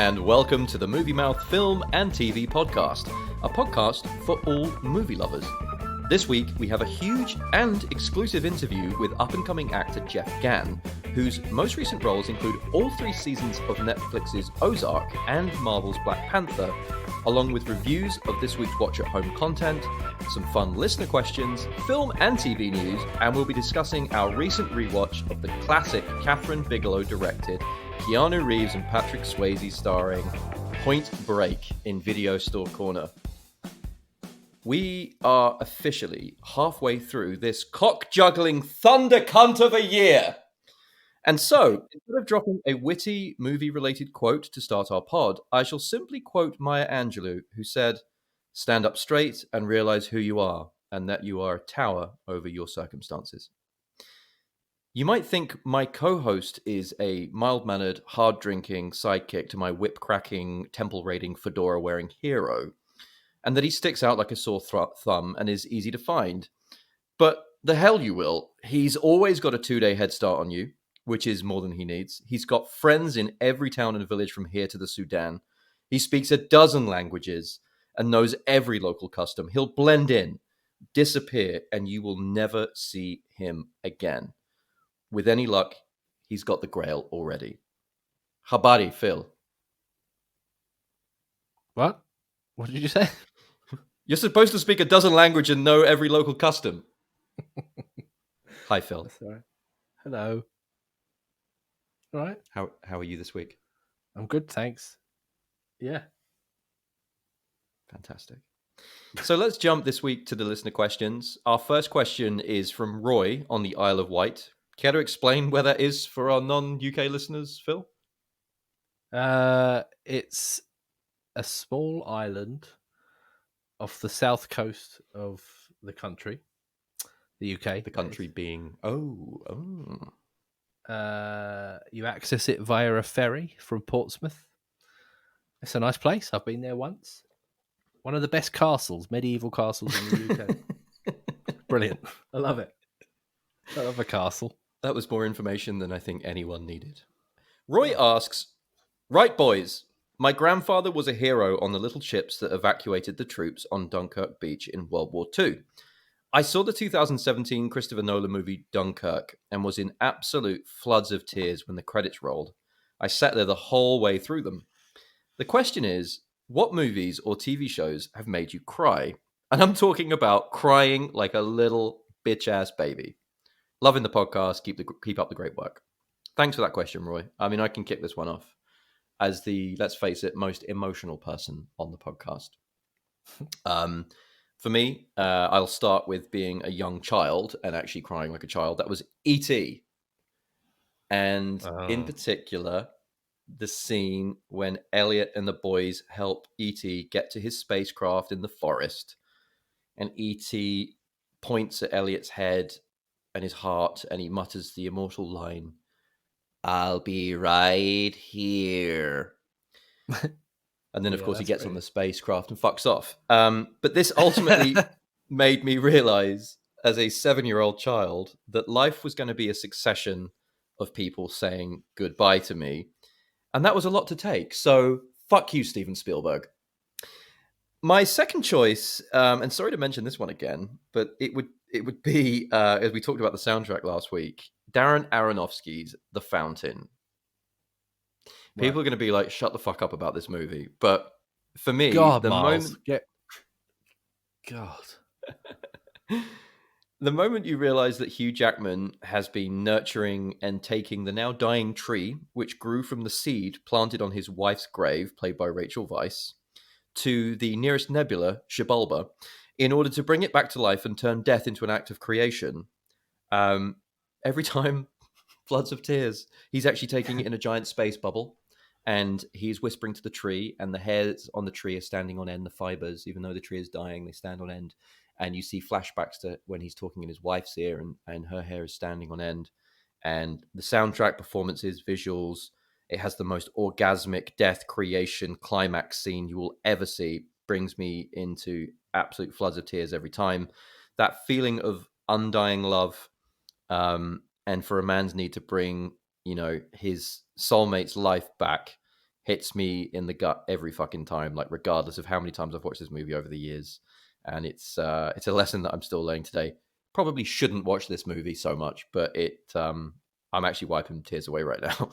and welcome to the Movie Mouth Film and TV Podcast, a podcast for all movie lovers. This week, we have a huge and exclusive interview with up-and-coming actor Jeff Gann, whose most recent roles include all 3 seasons of Netflix's Ozark and Marvel's Black Panther, along with reviews of this week's Watch at Home content, some fun listener questions, film and TV news, and we'll be discussing our recent rewatch of the classic Kathryn Bigelow directed, Keanu Reeves and Patrick Swayze starring Point Break in Video Store Corner. We are officially halfway through this cock-juggling thunder cunt of a year. And so, instead of dropping a witty movie-related quote to start our pod, I shall simply quote Maya Angelou, who said, "Stand up straight and realize who you are, and that you are a tower over your circumstances." You might think my co-host is a mild-mannered, hard-drinking sidekick to my whip-cracking, temple-raiding, fedora-wearing hero, and that he sticks out like a sore thumb and is easy to find. But the hell you will. He's always got a 2-day head start on you, which is more than he needs. He's got friends in every town and village from here to the Sudan. He speaks a dozen languages and knows every local custom. He'll blend in, disappear, and you will never see him again. With any luck, he's got the Grail already. Habari, Phil. What? What did you say? You're supposed to speak a dozen languages and know every local custom. Hi, Phil. Sorry. Hello. All right. How are you this week? I'm good, thanks. Yeah. Fantastic. So let's jump this week to the listener questions. Our first question is from Roy on the Isle of Wight. Care to explain where that is for our non-UK listeners, Phil? It's a small island off the south coast of the country, the UK. The country being... Oh. You access it via a ferry from Portsmouth. It's a nice place. I've been there once. One of the best castles, medieval castles in the UK. Brilliant. I love it. I love a castle. That was more information than I think anyone needed. Roy asks, "Right, boys. My grandfather was a hero on the little ships that evacuated the troops on Dunkirk Beach in World War II. I saw the 2017 Christopher Nolan movie Dunkirk and was in absolute floods of tears when the credits rolled. I sat there the whole way through them. The question is, what movies or TV shows have made you cry? And I'm talking about crying like a little bitch-ass baby. Loving the podcast. Keep up the great work." Thanks for that question, Roy. I mean, I can kick this one off as the, let's face it, most emotional person on the podcast. For me, I'll start with being a young child and actually crying like a child. That was E.T. And in particular, the scene when Elliot and the boys help E.T. get to his spacecraft in the forest. And E.T. points at Elliot's head and his heart, and he mutters the immortal line, "I'll be right here." And then, of course, he gets on the spacecraft and fucks off. But this ultimately made me realize, as a 7-year-old child, that life was going to be a succession of people saying goodbye to me. And that was a lot to take. So, fuck you, Steven Spielberg. My second choice, and sorry to mention this one again, but it would be, as we talked about the soundtrack last week, Darren Aronofsky's The Fountain. People are going to be like, shut the fuck up about this movie. But for me, God, the Miles. moment... God. The moment you realize that Hugh Jackman has been nurturing and taking the now dying tree, which grew from the seed planted on his wife's grave, played by Rachel Weisz, to the nearest nebula, Xibalba, in order to bring it back to life and turn death into an act of creation. Every time, floods of tears. He's actually taking it in a giant space bubble, and he's whispering to the tree, and the hairs on the tree are standing on end, the fibers, even though the tree is dying, they stand on end. And you see flashbacks to when he's talking in his wife's ear, and her hair is standing on end. And the soundtrack, performances, visuals, it has the most orgasmic death creation climax scene you will ever see. Brings me into absolute floods of tears every time. That feeling of undying love, and for a man's need to bring, his soulmate's life back hits me in the gut every fucking time, like regardless of how many times I've watched this movie over the years. And it's a lesson that I'm still learning today. Probably shouldn't watch this movie so much, but I'm actually wiping tears away right now.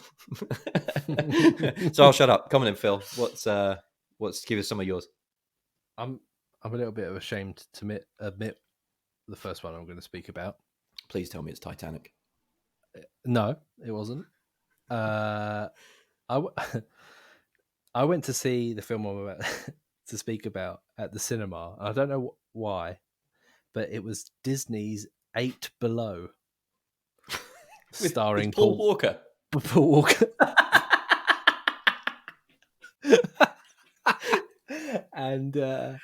So I'll shut up. Come on in, Phil. What's give us some of yours? I'm a little bit ashamed to admit the first one I'm going to speak about. Please tell me it's Titanic. No, it wasn't. I went to see the film I'm about to speak about at the cinema. I don't know why, but it was Disney's 8 Below, starring with Paul Walker. Paul Walker. And the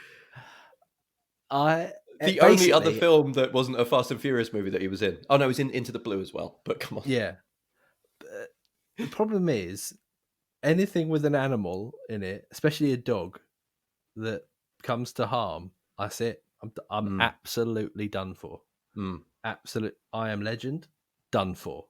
only other film that wasn't a Fast and Furious movie that he was in. Oh no, he was in Into the Blue as well. But come on. Yeah. But the problem is anything with an animal in it, especially a dog, that comes to harm, that's it. I'm absolutely done for. Absolute. I Am Legend, done for.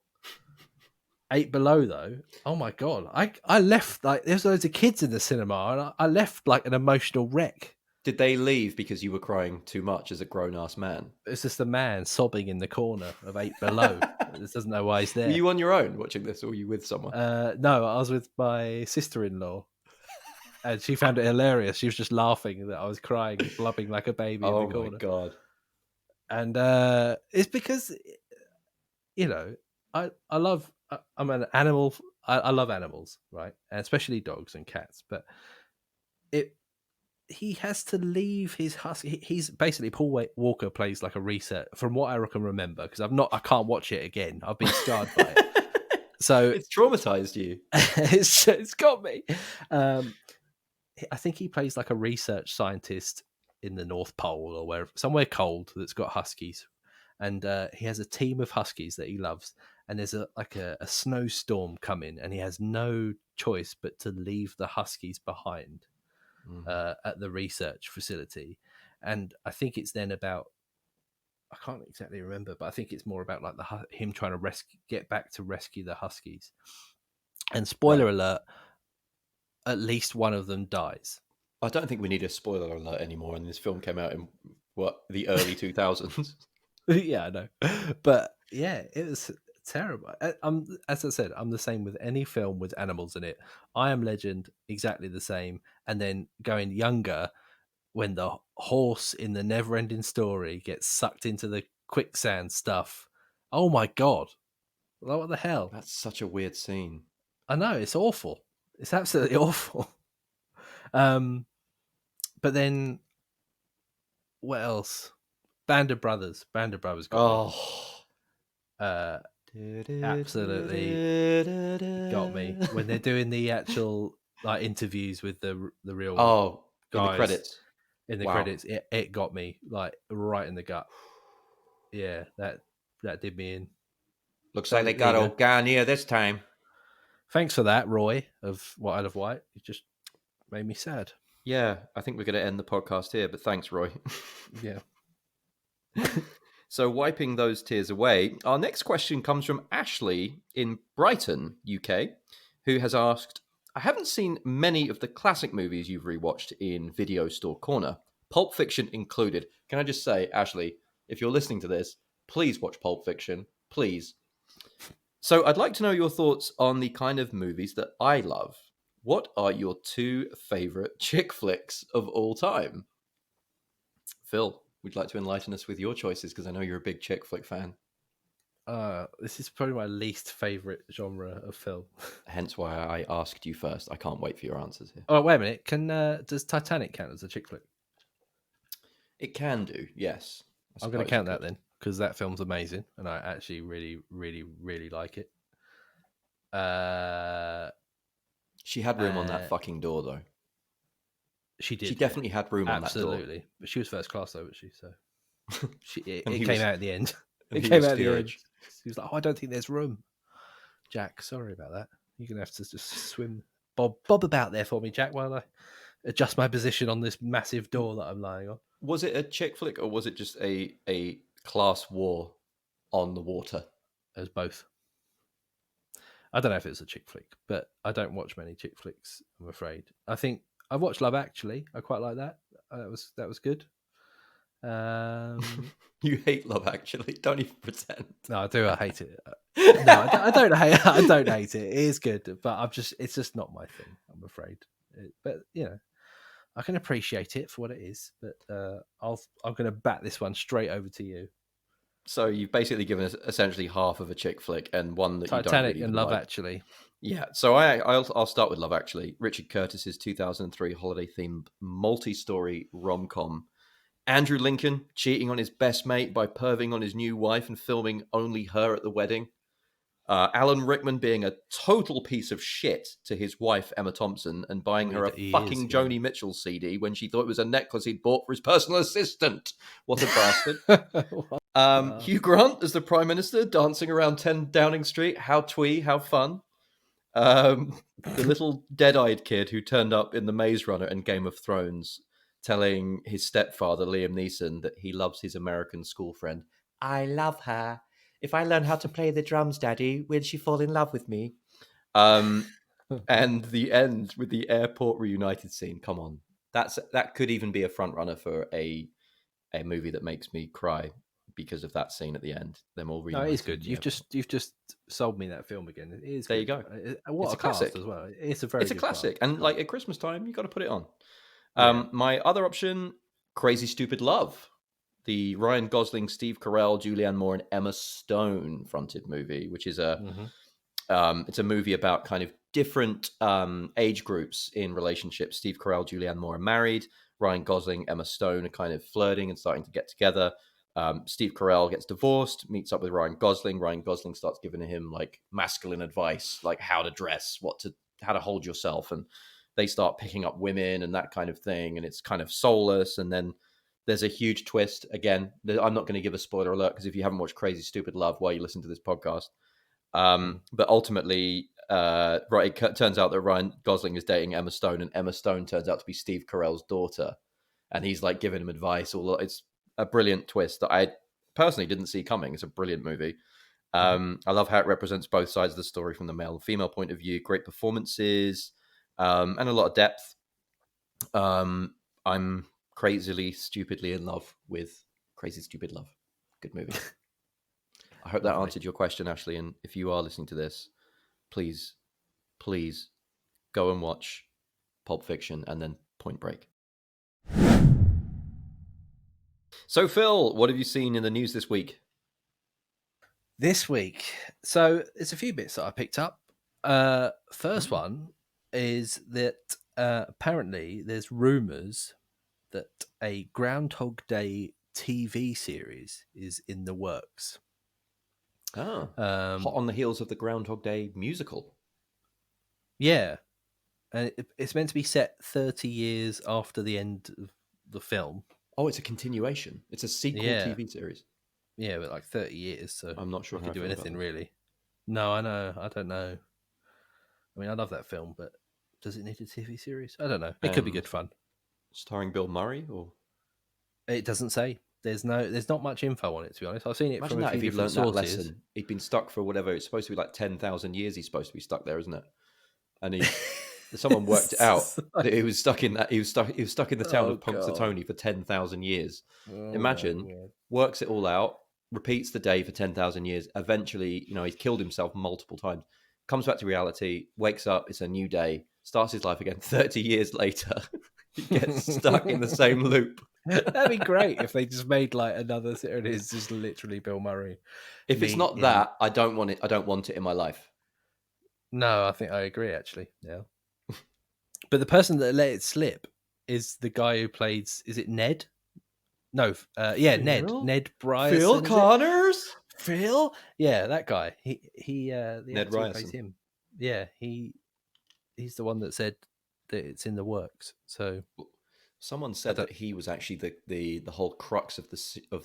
8 Below though, oh my god, I left like there's loads of kids in the cinema, and I left like an emotional wreck. Did they leave because you were crying too much as a grown-ass man? It's just a man sobbing in the corner of 8 Below. Just doesn't know why he's there. Were you on your own watching this, or were you with someone? No, I was with my sister-in-law, and she found it hilarious. She was just laughing that I was crying, blubbing like a baby in the corner. Oh my god! And it's because, I love. I'm an animal. I love animals, right? And especially dogs and cats. But he has to leave his husky. He's basically Paul Walker plays like a research, from what I can remember, because I can't watch it again. I've been scarred by it. So it's traumatized you. It's got me. I think he plays like a research scientist in the North Pole or somewhere cold that's got huskies, and he has a team of huskies that he loves. And there's a snowstorm coming, and he has no choice but to leave the huskies behind at the research facility. And I think it's then about, I can't exactly remember, but I think it's more about like him trying to get back to rescue the huskies. And spoiler alert, at least one of them dies. I don't think we need a spoiler alert anymore. And this film came out in the early 2000s. Yeah, I know, but yeah, it was terrible. As I said, I'm the same with any film with animals in it. I Am Legend, exactly the same. And then going younger, when the horse in the Never-Ending Story gets sucked into the quicksand stuff. Oh my god, what the hell? That's such a weird scene. I know, it's awful. It's absolutely awful. But then what else? Band of Brothers got me. Absolutely got me when they're doing the actual like interviews with the real guys in the credits. In the credits, it got me like right in the gut. Yeah, that did me in. Looks like they got old Gann here this time. Thanks for that, Roy of White Isle of Wight. It just made me sad. Yeah, I think we're going to end the podcast here, but thanks, Roy. Yeah. So wiping those tears away, our next question comes from Ashley in Brighton, UK, who has asked, I haven't seen many of the classic movies you've rewatched in Video Store Corner, Pulp Fiction included. Can I just say, Ashley, if you're listening to this, please watch Pulp Fiction, please. So I'd like to know your thoughts on the kind of movies that I love. What are your 2 favorite chick flicks of all time? Phil, would you like to enlighten us with your choices? Because I know you're a big chick flick fan. This is probably my least favorite genre of film. Hence why I asked you first. I can't wait for your answers here. Oh, wait a minute. Does Titanic count as a chick flick? It can do, yes. I'm going to count that then, because that film's amazing, and I actually really, really, really like it. She had room on that fucking door, though. She did. She definitely had room on that door. Absolutely. But she was first class, though, was she? So it came out at the end. It came out at the end. He was like, I don't think there's room. Jack, sorry about that. You're going to have to just swim. Bob about there for me, Jack, while I adjust my position on this massive door that I'm lying on. Was it a chick flick, or was it just a class war on the water? It was both. I don't know if it was a chick flick, but I don't watch many chick flicks, I'm afraid. I think I watched Love Actually. I quite like that. That was good. You hate Love Actually. Don't even pretend. No, I do. I hate it. No, I don't hate. I don't hate it. It is good, but it's just not my thing. I'm afraid. But I can appreciate it for what it is. But I'm going to bat this one straight over to you. So you've basically given us essentially half of a chick flick and one that Titanic you don't really and Love like. Actually. Yeah, so I'll start with Love Actually. Richard Curtis's 2003 holiday-themed multi-story rom-com. Andrew Lincoln cheating on his best mate by perving on his new wife and filming only her at the wedding. Alan Rickman being a total piece of shit to his wife, Emma Thompson, and buying her a fucking Joni Mitchell CD when she thought it was a necklace he'd bought for his personal assistant. What a bastard. Hugh Grant as the Prime Minister, dancing around 10 Downing Street. How twee, how fun. The little dead-eyed kid who turned up in The Maze Runner and Game of Thrones, telling his stepfather, Liam Neeson, that he loves his American school friend. I love her. If I learn how to play the drums, Daddy, will she fall in love with me? And the end with the airport reunited scene. Come on. That could even be a front runner for a movie that makes me cry because of that scene at the end. Them all reunited. No, it is good. You've just sold me that film again. It is. There good. You go. What it's a classic as well. It's a classic, and like at Christmas time, you got to put it on. My other option, Crazy Stupid Love, the Ryan Gosling, Steve Carell, Julianne Moore, and Emma Stone fronted movie, which is it's a movie about kind of different age groups in relationships. Steve Carell, Julianne Moore are married. Ryan Gosling, Emma Stone are kind of flirting and starting to get together. Steve Carell gets divorced, meets up with Ryan Gosling. Ryan Gosling starts giving him like masculine advice, like how to dress, how to hold yourself, and they start picking up women and that kind of thing. And it's kind of soulless. And then there's a huge twist. Again, I'm not going to give a spoiler alert because if you haven't watched Crazy Stupid Love while you listen to this podcast, but ultimately, it turns out that Ryan Gosling is dating Emma Stone, and Emma Stone turns out to be Steve Carell's daughter, and he's like giving him advice. It's a brilliant twist that I personally didn't see coming. It's a brilliant movie. I love how it represents both sides of the story from the male and female point of view. Great performances, and a lot of depth. I'm crazily, stupidly in love with Crazy Stupid Love. Good movie. I hope that answered your question, Ashley. And if you are listening to this, please go and watch Pulp Fiction and then Point Break. So, Phil, what have you seen in the news this week? This week, so there's a few bits that I picked up. First one is that apparently there's rumours that a Groundhog Day TV series is in the works. Hot on the heels of the Groundhog Day musical. Yeah, and it's meant to be set 30 years after the end of the film. Oh, it's a continuation. It's a sequel TV series. Yeah, but like 30 years, so I'm not sure I how could I do feel anything about really. No, I know. I don't know. I mean, I love that film, but does it need a TV series? I don't know. It could be good fun. Starring Bill Murray, or it doesn't say. There's not much info on it, to be honest. I've seen it from a few different sources. That lesson. He'd been stuck for whatever. It's supposed to be like 10,000 years. He's supposed to be stuck there, isn't it? And someone worked out that he was stuck in that. He was stuck in the town of Punxsutawney for 10,000 years. Imagine, works it all out, repeats the day for 10,000 years. Eventually, he's killed himself multiple times. Comes back to reality, wakes up. It's a new day. Starts his life again. 30 years later, he gets stuck in the same loop. That'd be great if they just made like another series. It's just literally Bill Murray. If it's not that, I don't want it. I don't want it in my life. No, I think I agree. Actually, yeah. But the person that let it slip is the guy who plays. Is it Ned? No, Ned Bryson. Phil Connors. Phil, yeah, that guy. He Ned Ryerson. Plays him. Yeah, he's the one that said that it's in the works. So. Someone said that he was actually the whole crux of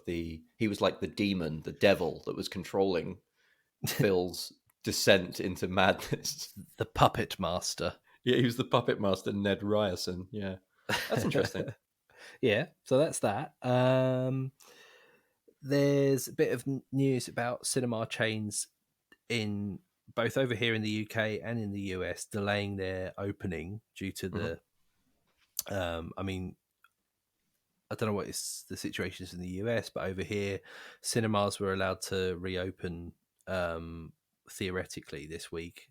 the he was like the demon, the devil that was controlling Phil's descent into madness. The puppet master. Yeah, he was the puppet master, Ned Ryerson. Yeah, that's interesting. Yeah, so that's that. There's a bit of news about cinema chains in both over here in the UK and in the US delaying their opening due to Mhm. the. I mean, I don't know what the situation is in the US, but over here, cinemas were allowed to reopen theoretically this week,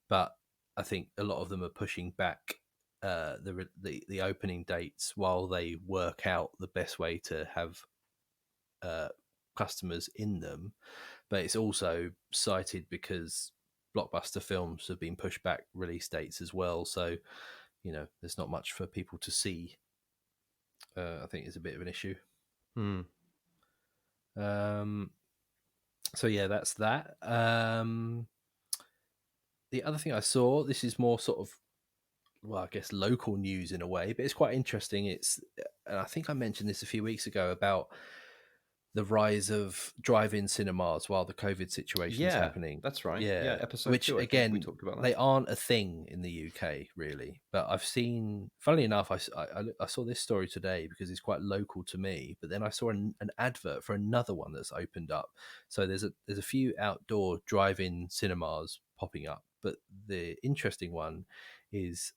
but I think a lot of them are pushing back the opening dates while they work out the best way to have customers in them. But it's also cited because blockbuster films have been pushed back release dates as well, so there's not much for people to see. I think is a bit of an issue. Mm. So yeah, that's that. The other thing I saw, this is more sort of, well, I guess local news in a way, but it's quite interesting. And I think I mentioned this a few weeks ago about the rise of drive-in cinemas while the COVID situation is Yeah, happening. that's right. Yeah, Yeah, episode which 2, I think we again, talked about they that. aren't a thing in the UK really. But I've seen, funnily enough, I saw this story today because it's quite local to me. But then I saw an advert for another one that's opened up. So there's a few outdoor drive-in cinemas popping up. But the interesting one is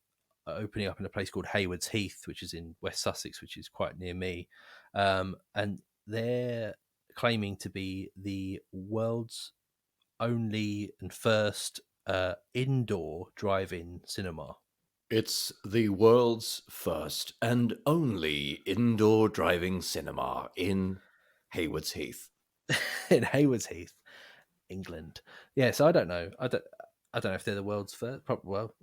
opening up in a place called Haywards Heath, which is in West Sussex, which is quite near me. And they're claiming to be the world's only and first indoor drive-in cinema. It's the world's first and only indoor driving cinema in Haywards Heath. In Haywards Heath, England. Yeah, so I don't know. I don't know if they're the world's first. Well,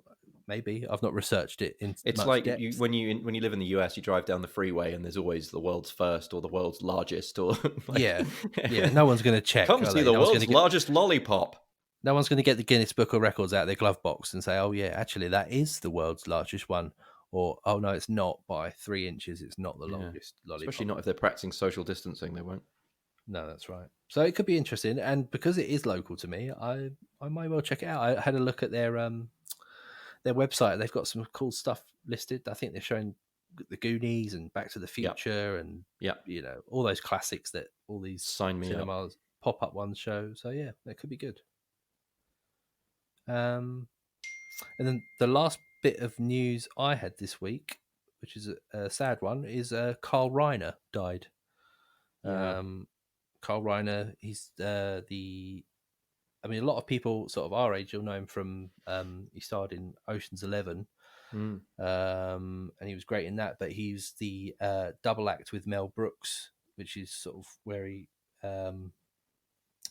maybe. I've not researched it in It's much like depth. when you live in the US, you drive down the freeway and there's always the world's first or the world's largest or like Yeah. No one's going to check, come are see they? the world's largest lollipop. No one's going to get the Guinness Book of Records out of their glove box and say, "Oh yeah, actually that is the world's largest one," or "Oh no, it's not by 3 inches. It's not the Yeah. longest Especially lollipop." not if they're practicing social distancing, they won't. No, that's right. So it could be interesting, and because it is local to me, I might well check it out. I had a look at their website. They've got some cool stuff listed. I think they're showing the Goonies and Back to the Yeah. Future, and Yeah. all those classics that all these Sign me up. cinemas pop up ones show. So yeah, that could be good. And then the last bit of news I had this week, which is a sad one, is Carl Reiner died. Yeah. Carl Reiner, he's I mean, a lot of people sort of our age will know him from he starred in Ocean's 11, Mm. and he was great in that. But he's the double act with Mel Brooks, which is sort of where he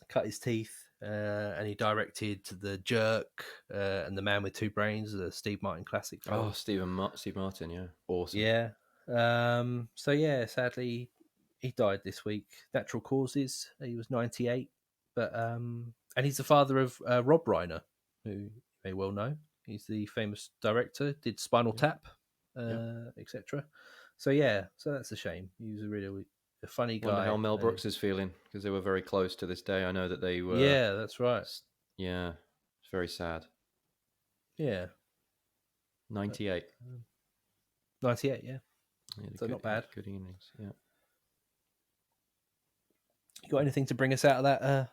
cut his teeth, and he directed The Jerk and The Man with Two Brains, the Steve Martin classic film. Oh, Steve Martin, yeah, awesome. Yeah. So yeah, sadly, he died this week. Natural causes. He was 98, but and he's the father of Rob Reiner, who you may well know. He's the famous director. Did Spinal Tap, etc. So yeah, so that's a shame. He was a funny guy. Wonder how Mel Brooks is feeling because they were very close to this day. I know that they were. Yeah, that's right. Yeah, it's very sad. Yeah, 98. 98. Yeah, so not bad. Good innings. Yeah. You got anything to bring us out of that?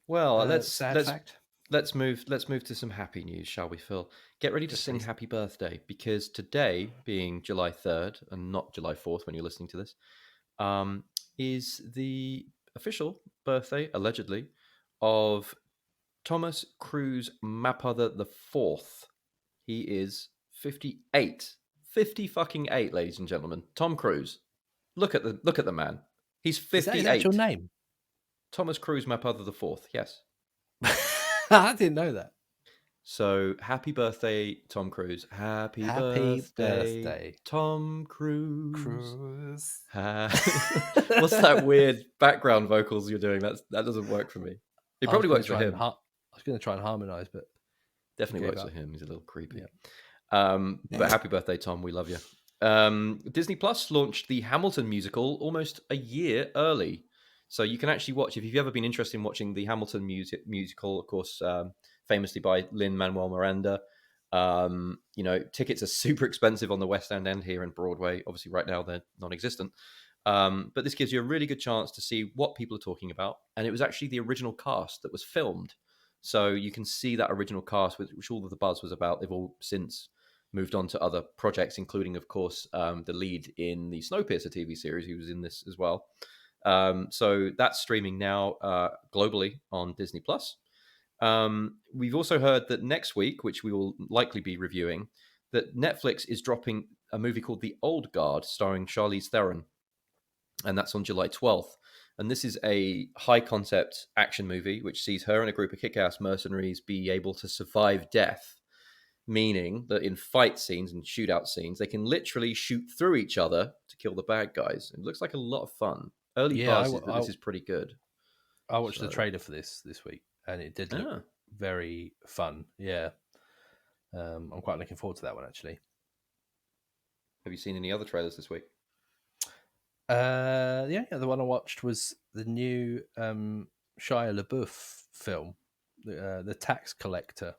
Well, fact. Let's move to some happy news, shall we, Phil? Get ready to sing happy birthday, because today, being July 3rd and not July 4th when you're listening to this, is the official birthday, allegedly, of Thomas Cruise Mapother the Fourth. He is 58. 50 fucking 8, ladies and gentlemen. Tom Cruise. Look at the man. He's 58. Is that his actual name? Thomas Cruise Mapother the Fourth. Yes. I didn't know that. So happy birthday, Tom Cruise. Happy birthday, Tom Cruise. What's that weird background vocals you're doing? That doesn't work for me. It probably works for him. I was going to try and harmonise, but definitely works for him. He's a little creepy. Yeah. But happy birthday, Tom. We love you. Disney Plus launched the Hamilton musical almost a year early. So you can actually watch, if you've ever been interested in watching the Hamilton musical, of course, famously by Lin-Manuel Miranda. Tickets are super expensive on the West End here in Broadway. Obviously, right now they're non-existent. But this gives you a really good chance to see what people are talking about. And it was actually the original cast that was filmed. So you can see that original cast, which all of the buzz was about. They've all since moved on to other projects, including, of course, the lead in the Snowpiercer TV series, who was in this as well. So that's streaming now globally on Disney Plus. We've also heard that next week, which we will likely be reviewing, that Netflix is dropping a movie called The Old Guard, starring Charlize Theron, and that's on July 12th. And this is a high-concept action movie which sees her and a group of kick-ass mercenaries be able to survive death, meaning that in fight scenes and shootout scenes, they can literally shoot through each other to kill the bad guys. It looks like a lot of fun. Early buzz is that this is pretty good. I watched the trailer for this week, and it did look very fun. Yeah. I'm quite looking forward to that one, actually. Have you seen any other trailers this week? The one I watched was the new Shia LaBeouf film, the Tax Collector.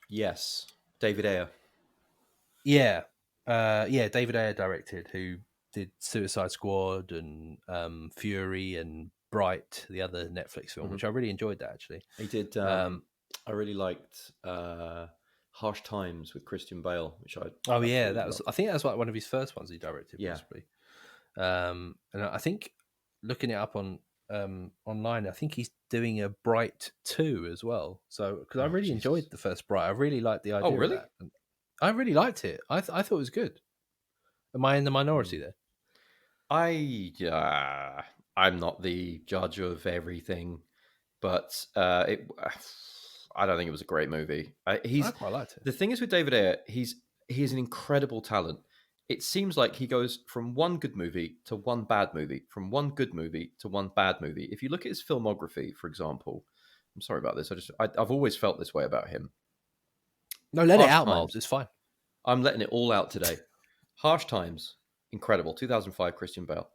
Yes, David Ayer. Yeah, David Ayer directed, who did Suicide Squad and Fury and Bright, the other Netflix film, which I really enjoyed. That actually, he did. I really liked Harsh Times with Christian Bale, which I. I think that was like one of his first ones he directed, possibly. And I think looking it up on online, I think he's doing a Bright 2 as well. So because I really enjoyed the first Bright, I really liked the idea. Oh, really? Of that. I really liked it. I thought it was good. Am I in the minority there? I'm not the judge of everything, but I don't think it was a great movie. I quite liked it. The thing is with David Ayer, he's an incredible talent. It seems like he goes from one good movie to one bad movie, from one good movie to one bad movie. If you look at his filmography, for example, I'm sorry about this. I've always felt this way about him. No, let it out, Miles. It's fine. I'm letting it all out today. Harsh Times, incredible. 2005, Christian Bale.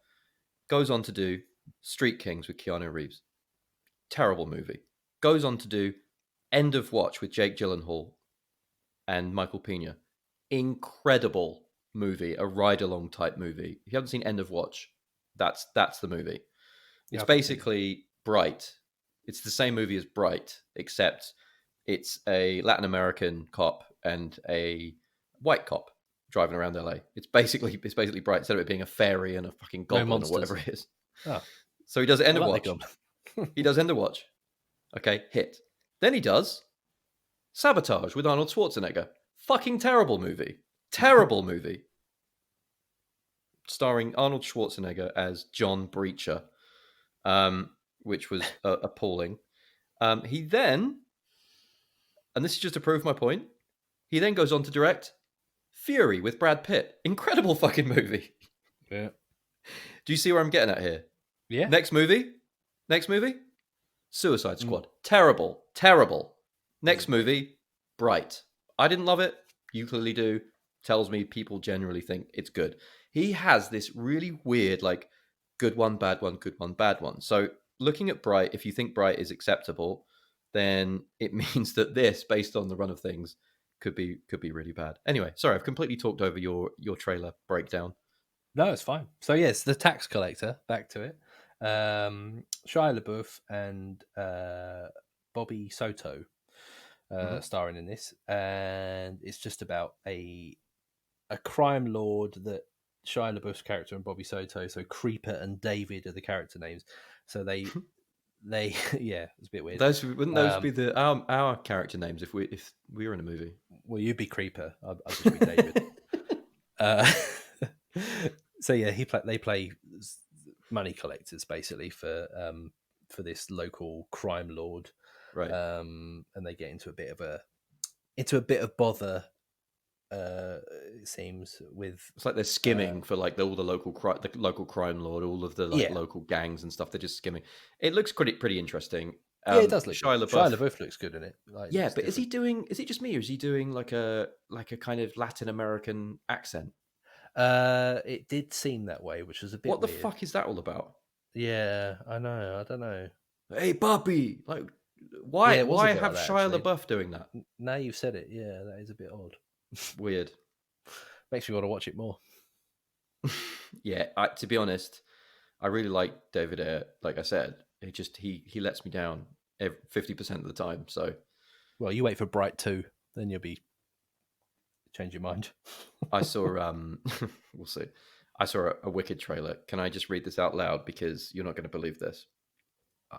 Goes on to do Street Kings with Keanu Reeves. Terrible movie. Goes on to do End of Watch with Jake Gyllenhaal and Michael Pena. Incredible movie, a ride-along type movie. If you haven't seen End of Watch, that's the movie. It's basically Bright. It's the same movie as Bright, except it's a Latin American cop and a white cop driving around LA. It's basically Bright, instead of it being a fairy and a fucking goblin or whatever it is. Oh. So he does End of Watch. He does End of Watch. Okay, hit. Then he does Sabotage with Arnold Schwarzenegger. Fucking terrible movie. Terrible movie. Starring Arnold Schwarzenegger as John Breacher, which was appalling. He then, and this is just to prove my point, he then goes on to direct Fury with Brad Pitt. Incredible fucking movie. Yeah. Do you see where I'm getting at here? Yeah. Next movie? Suicide Squad. Terrible. Next movie, Bright. I didn't love it. You clearly do. Tells me people generally think it's good. He has this really weird, like, good one, bad one, good one, bad one. So looking at Bright, if you think Bright is acceptable, then it means that this, based on the run of things, could be really bad. Anyway, sorry, I've completely talked over your trailer breakdown. No, it's fine. So yes, The Tax Collector, back to it. Shia LaBeouf and Bobby Soto starring in this, and it's just about a crime lord that Shia LaBeouf's character and Bobby Soto, so Creeper and David are the character names. So they yeah, it's a bit weird. Wouldn't those be our character names if we were in a movie? Well, you'd be Creeper. I'd just be David. So yeah, they play money collectors basically for this local crime lord, right? And they get into a bit of bother. It seems it's like they're skimming for like all the local crime lord, all of the local gangs and stuff. They're just skimming. It looks pretty interesting. Yeah, it does look. Shia LaBeouf looks good in it. Like, yeah, but is he doing? Is it just me, or is he doing like a kind of Latin American accent? It did seem that way, which was a bit. What the fuck is that all about? Yeah, I know. I don't know. Hey, puppy! Like, why have Shia LaBeouf doing that? Now you've said it. Yeah, that is a bit odd. Weird. Makes me want to watch it more. Yeah, to be honest, I really like David Ayer. Like I said, he lets me down 50% of the time. So Well, you wait for Bright 2, then you'll be change your mind. I saw we'll see. I saw a Wicked trailer. Can I just read this out loud because you're not going to believe this?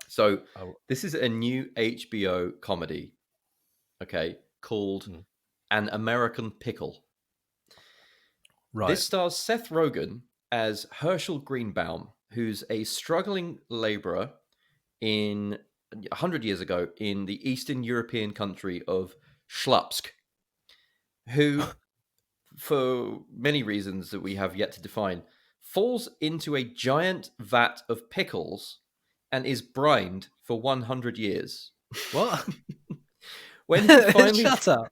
So Oh, this is a new HBO comedy, okay, called An American Pickle. right. This stars Seth Rogen as Herschel Greenbaum, who's a struggling laborer in 100 years ago in the Eastern European country of Slupsk, who, for many reasons that we have yet to define, falls into a giant vat of pickles and is brined for 100 years. What? When he finally Shut up.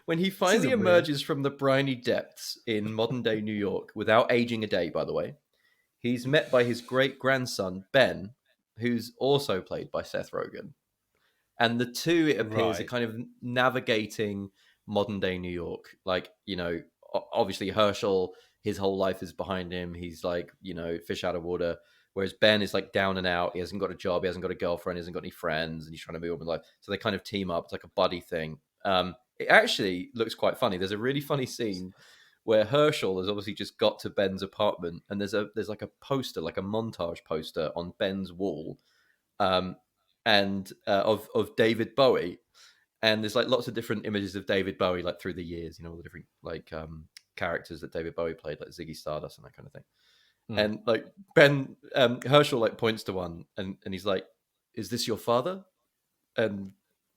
when he This finally isn't real. emerges from the briny depths in modern day New York without aging a day, by the way, he's met by his great grandson Ben, who's also played by Seth Rogen. And the two, it appears, are Right. kind of navigating modern day New York. Like, obviously Herschel, his whole life is behind him. He's like, fish out of water. Whereas Ben is like down and out. He hasn't got a job. He hasn't got a girlfriend. He hasn't got any friends. And he's trying to move on in life. So they kind of team up. It's like a buddy thing. It actually looks quite funny. There's a really funny scene where Herschel has obviously just got to Ben's apartment, and there's like a poster, like a montage poster on Ben's wall, and of David Bowie, and there's like lots of different images of David Bowie like through the years, all the different like characters that David Bowie played, like Ziggy Stardust and that kind of thing. And like Ben Herschel like points to one, and he's like, "Is this your father?" And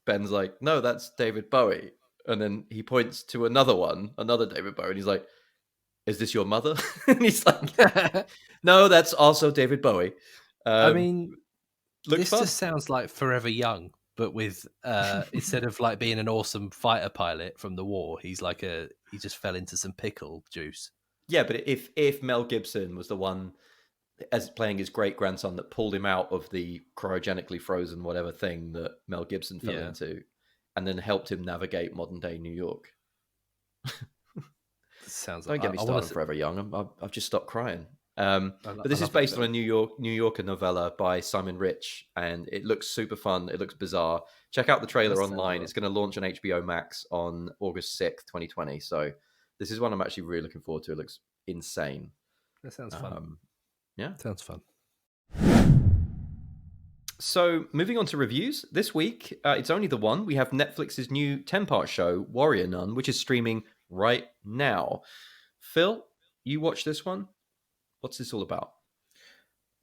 Ben's like, "No, that's David Bowie." And then he points to another one, another David Bowie, and he's like, "Is this your mother?" And he's like, "No, that's also David Bowie." I mean, Looks this fun. just sounds like Forever Young, but with instead of like being an awesome fighter pilot from the war, he just fell into some pickle juice. Yeah, but if Mel Gibson was the one as playing his great grandson that pulled him out of the cryogenically frozen whatever thing that Mel Gibson fell into, and then helped him navigate modern day New York. Sounds Don't like get me started on Forever Young. I've just stopped crying. But this is based on a New Yorker novella by Simon Rich, and it looks super fun. It looks bizarre. Check out the trailer online. It's going to launch on HBO Max on August 6th, 2020. So this is one I'm actually really looking forward to. It looks insane. That sounds fun. Yeah. Sounds fun. So moving on to reviews. This week, it's only the one. We have Netflix's new 10-part show, Warrior Nun, which is streaming right now. Phil, you watched this one? What's this all about?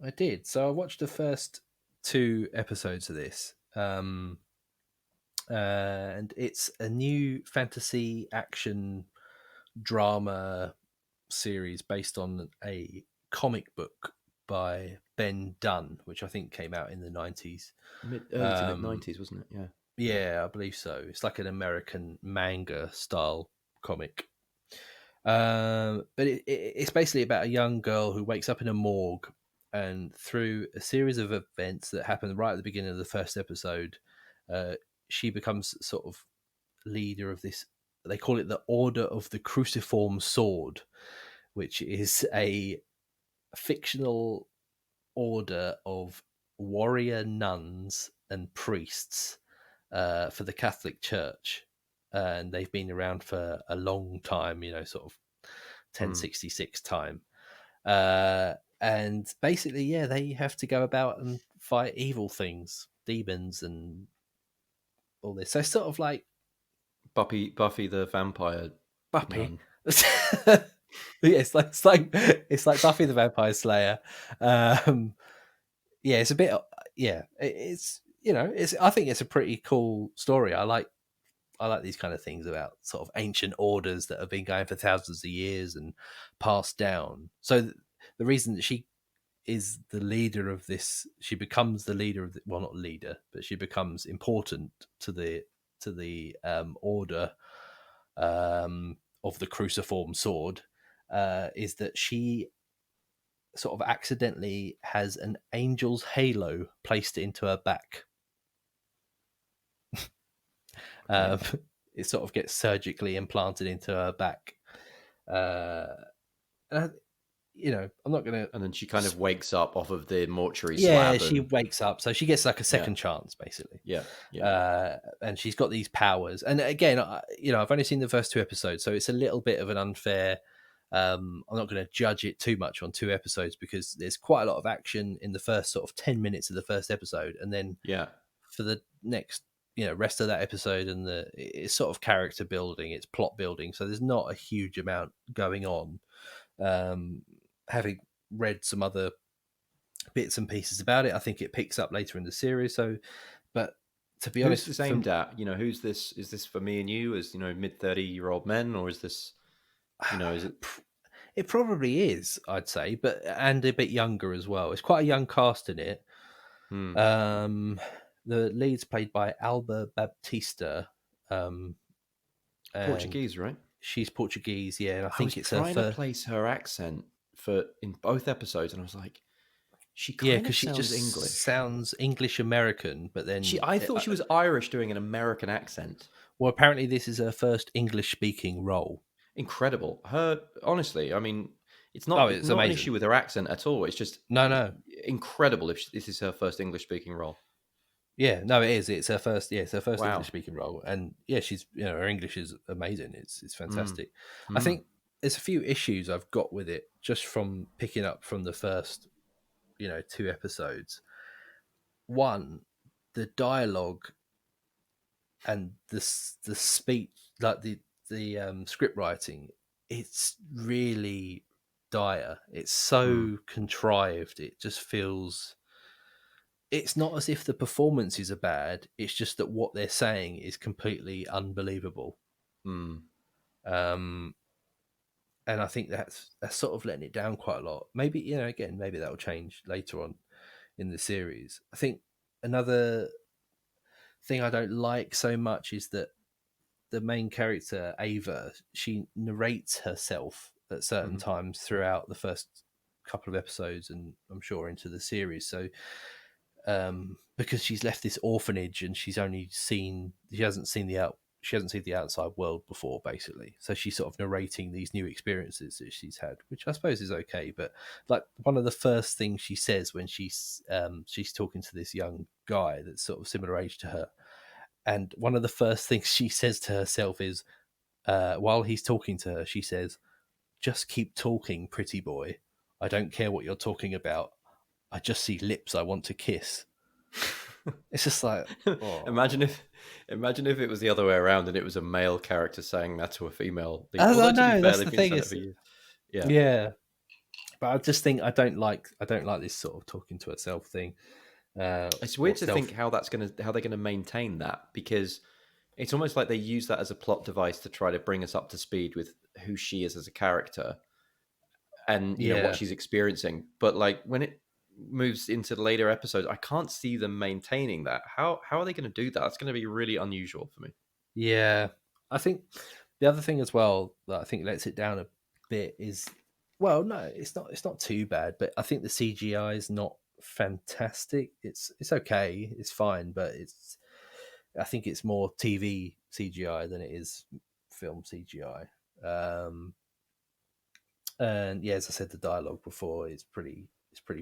I did. So I watched the first 2 episodes of this. And it's a new fantasy action drama series based on a comic book by Ben Dunn, which I think came out in the 90s. Early to mid-90s, wasn't it? Yeah. Yeah, I believe so. It's like an American manga style comic. But it's basically about a young girl who wakes up in a morgue, and through a series of events that happen right at the beginning of the first episode, she becomes sort of leader of this. They call it the Order of the Cruciform Sword, which is a fictional order of warrior nuns and priests for the Catholic Church. And they've been around for a long time, sort of 1066 time. And basically, yeah, they have to go about and fight evil things, demons and all this. So it's sort of like Buffy the Vampire Buffy. Nun. Yeah, it's like Buffy the Vampire Slayer. Yeah, it's a bit. Yeah, it's I think it's a pretty cool story. I like these kind of things about sort of ancient orders that have been going for thousands of years and passed down. So the reason that she is the leader of this, she becomes the leader of well, not leader, but she becomes important to the order of the cruciform sword, is that she sort of accidentally has an angel's halo placed into her back. It sort of gets surgically implanted into her back. I'm not gonna. And then she kind of wakes up off of the mortuary Yeah, slab, she and wakes up, so she gets like a yeah, second chance, basically. yeah, yeah. And she's got these powers. And again, I've only seen the first 2 episodes, so it's a little bit of an unfair. I'm not going to judge it too much on 2 episodes because there's quite a lot of action in the first sort of 10 minutes of the first episode, and then Yeah. for the next, rest of that episode, and it's sort of character building, it's plot building. So there's not a huge amount going on. Having read some other bits and pieces about it, I think it picks up later in the series. So, but to be Who's honest, this aimed at? Who's this? Is this for me and you as, mid-30-year-old men, or is this, is it? it probably is, I'd say, but and a bit younger as well. It's quite a young cast in it. Hmm. The lead's played by Alba Baptista, and Portuguese, right? she's Portuguese. Yeah, and I I was think it's her trying to first. place her accent in both episodes, and I was like, she Yeah, kind of because she sounds just English. sounds English American, but then I thought she was Irish doing an American accent. well, apparently this is her first English speaking role. Incredible. Honestly, I mean, it's Oh, not it's not an amazing. issue with her accent at all. It's just No. incredible if this is her first English speaking role. Yeah, no, it is. It's her first. Yeah, it's her first Wow. English speaking role, and yeah, she's her English is amazing. It's fantastic. I Mm. think there's a few issues I've got with it just from picking up from the first 2 episodes. One, the dialogue and the speech, like the script writing, it's really dire. It's so contrived. It just feels. It's not as if the performances are bad. It's just that what they're saying is completely unbelievable. Mm. And I think that's sort of letting it down quite a lot. Maybe again, maybe that will change later on in the series. I think another thing I don't like so much is that the main character Ava, she narrates herself at certain Mm-hmm. times throughout the first couple of episodes, and I'm sure into the series. So because she's left this orphanage and she hasn't seen the outside world before, basically. So she's sort of narrating these new experiences that she's had, which I suppose is okay. But like one of the first things she says when she's talking to this young guy that's sort of similar age to her, and one of the first things she says to herself is, while he's talking to her, she says, "Just keep talking, pretty boy. I don't care what you're talking about. I just see lips I want to kiss." It's just like, oh. imagine if it was the other way around and it was a male character saying that to a female lead. I Although don't to be know. fair, That's they've the been thing. saying it for years. Yeah. Yeah, but I just think I don't like this sort of talking to herself thing. It's weird to think how they're gonna maintain that, because it's almost like they use that as a plot device to try to bring us up to speed with who she is as a character and what she's experiencing. But like when it moves into the later episodes, I can't see them maintaining that. How are they going to do that? That's going to be really unusual for me. Yeah, I think the other thing as well that I think lets it down a bit is, well, no, it's not too bad, but I think the CGI is not fantastic. It's okay, it's fine, but I think it's more TV CGI than it is film CGI. And yeah, as I said, the dialogue before is pretty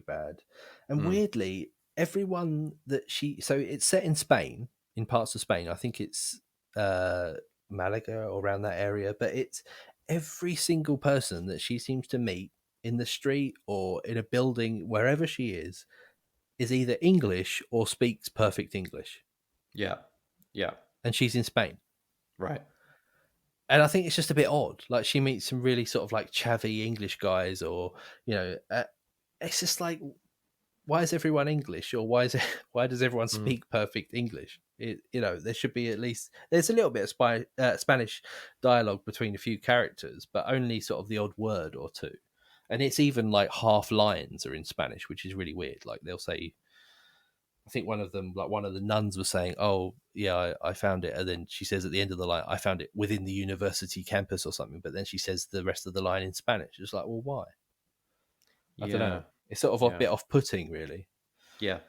bad. And weirdly, everyone that so it's set in Spain, in parts of Spain. I think it's Malaga or around that area, but it's every single person that she seems to meet in the street or in a building, wherever she is either English or speaks perfect English. Yeah. And she's in Spain. Right. And I think it's just a bit odd. Like she meets some really sort of like chavvy English guys, or it's just like, why is everyone English, or why does everyone speak perfect English? There should be there's a little bit of Spanish dialogue between a few characters, but only sort of the odd word or two, and it's even like half lines are in Spanish, which is really weird. Like they'll say, I think one of the nuns was saying, "Oh, yeah, I found it," and then she says at the end of the line, "I found it within the university campus" or something. But then she says the rest of the line in Spanish. It's like, well, why? I don't know. It's sort of a bit off-putting, really. Yeah.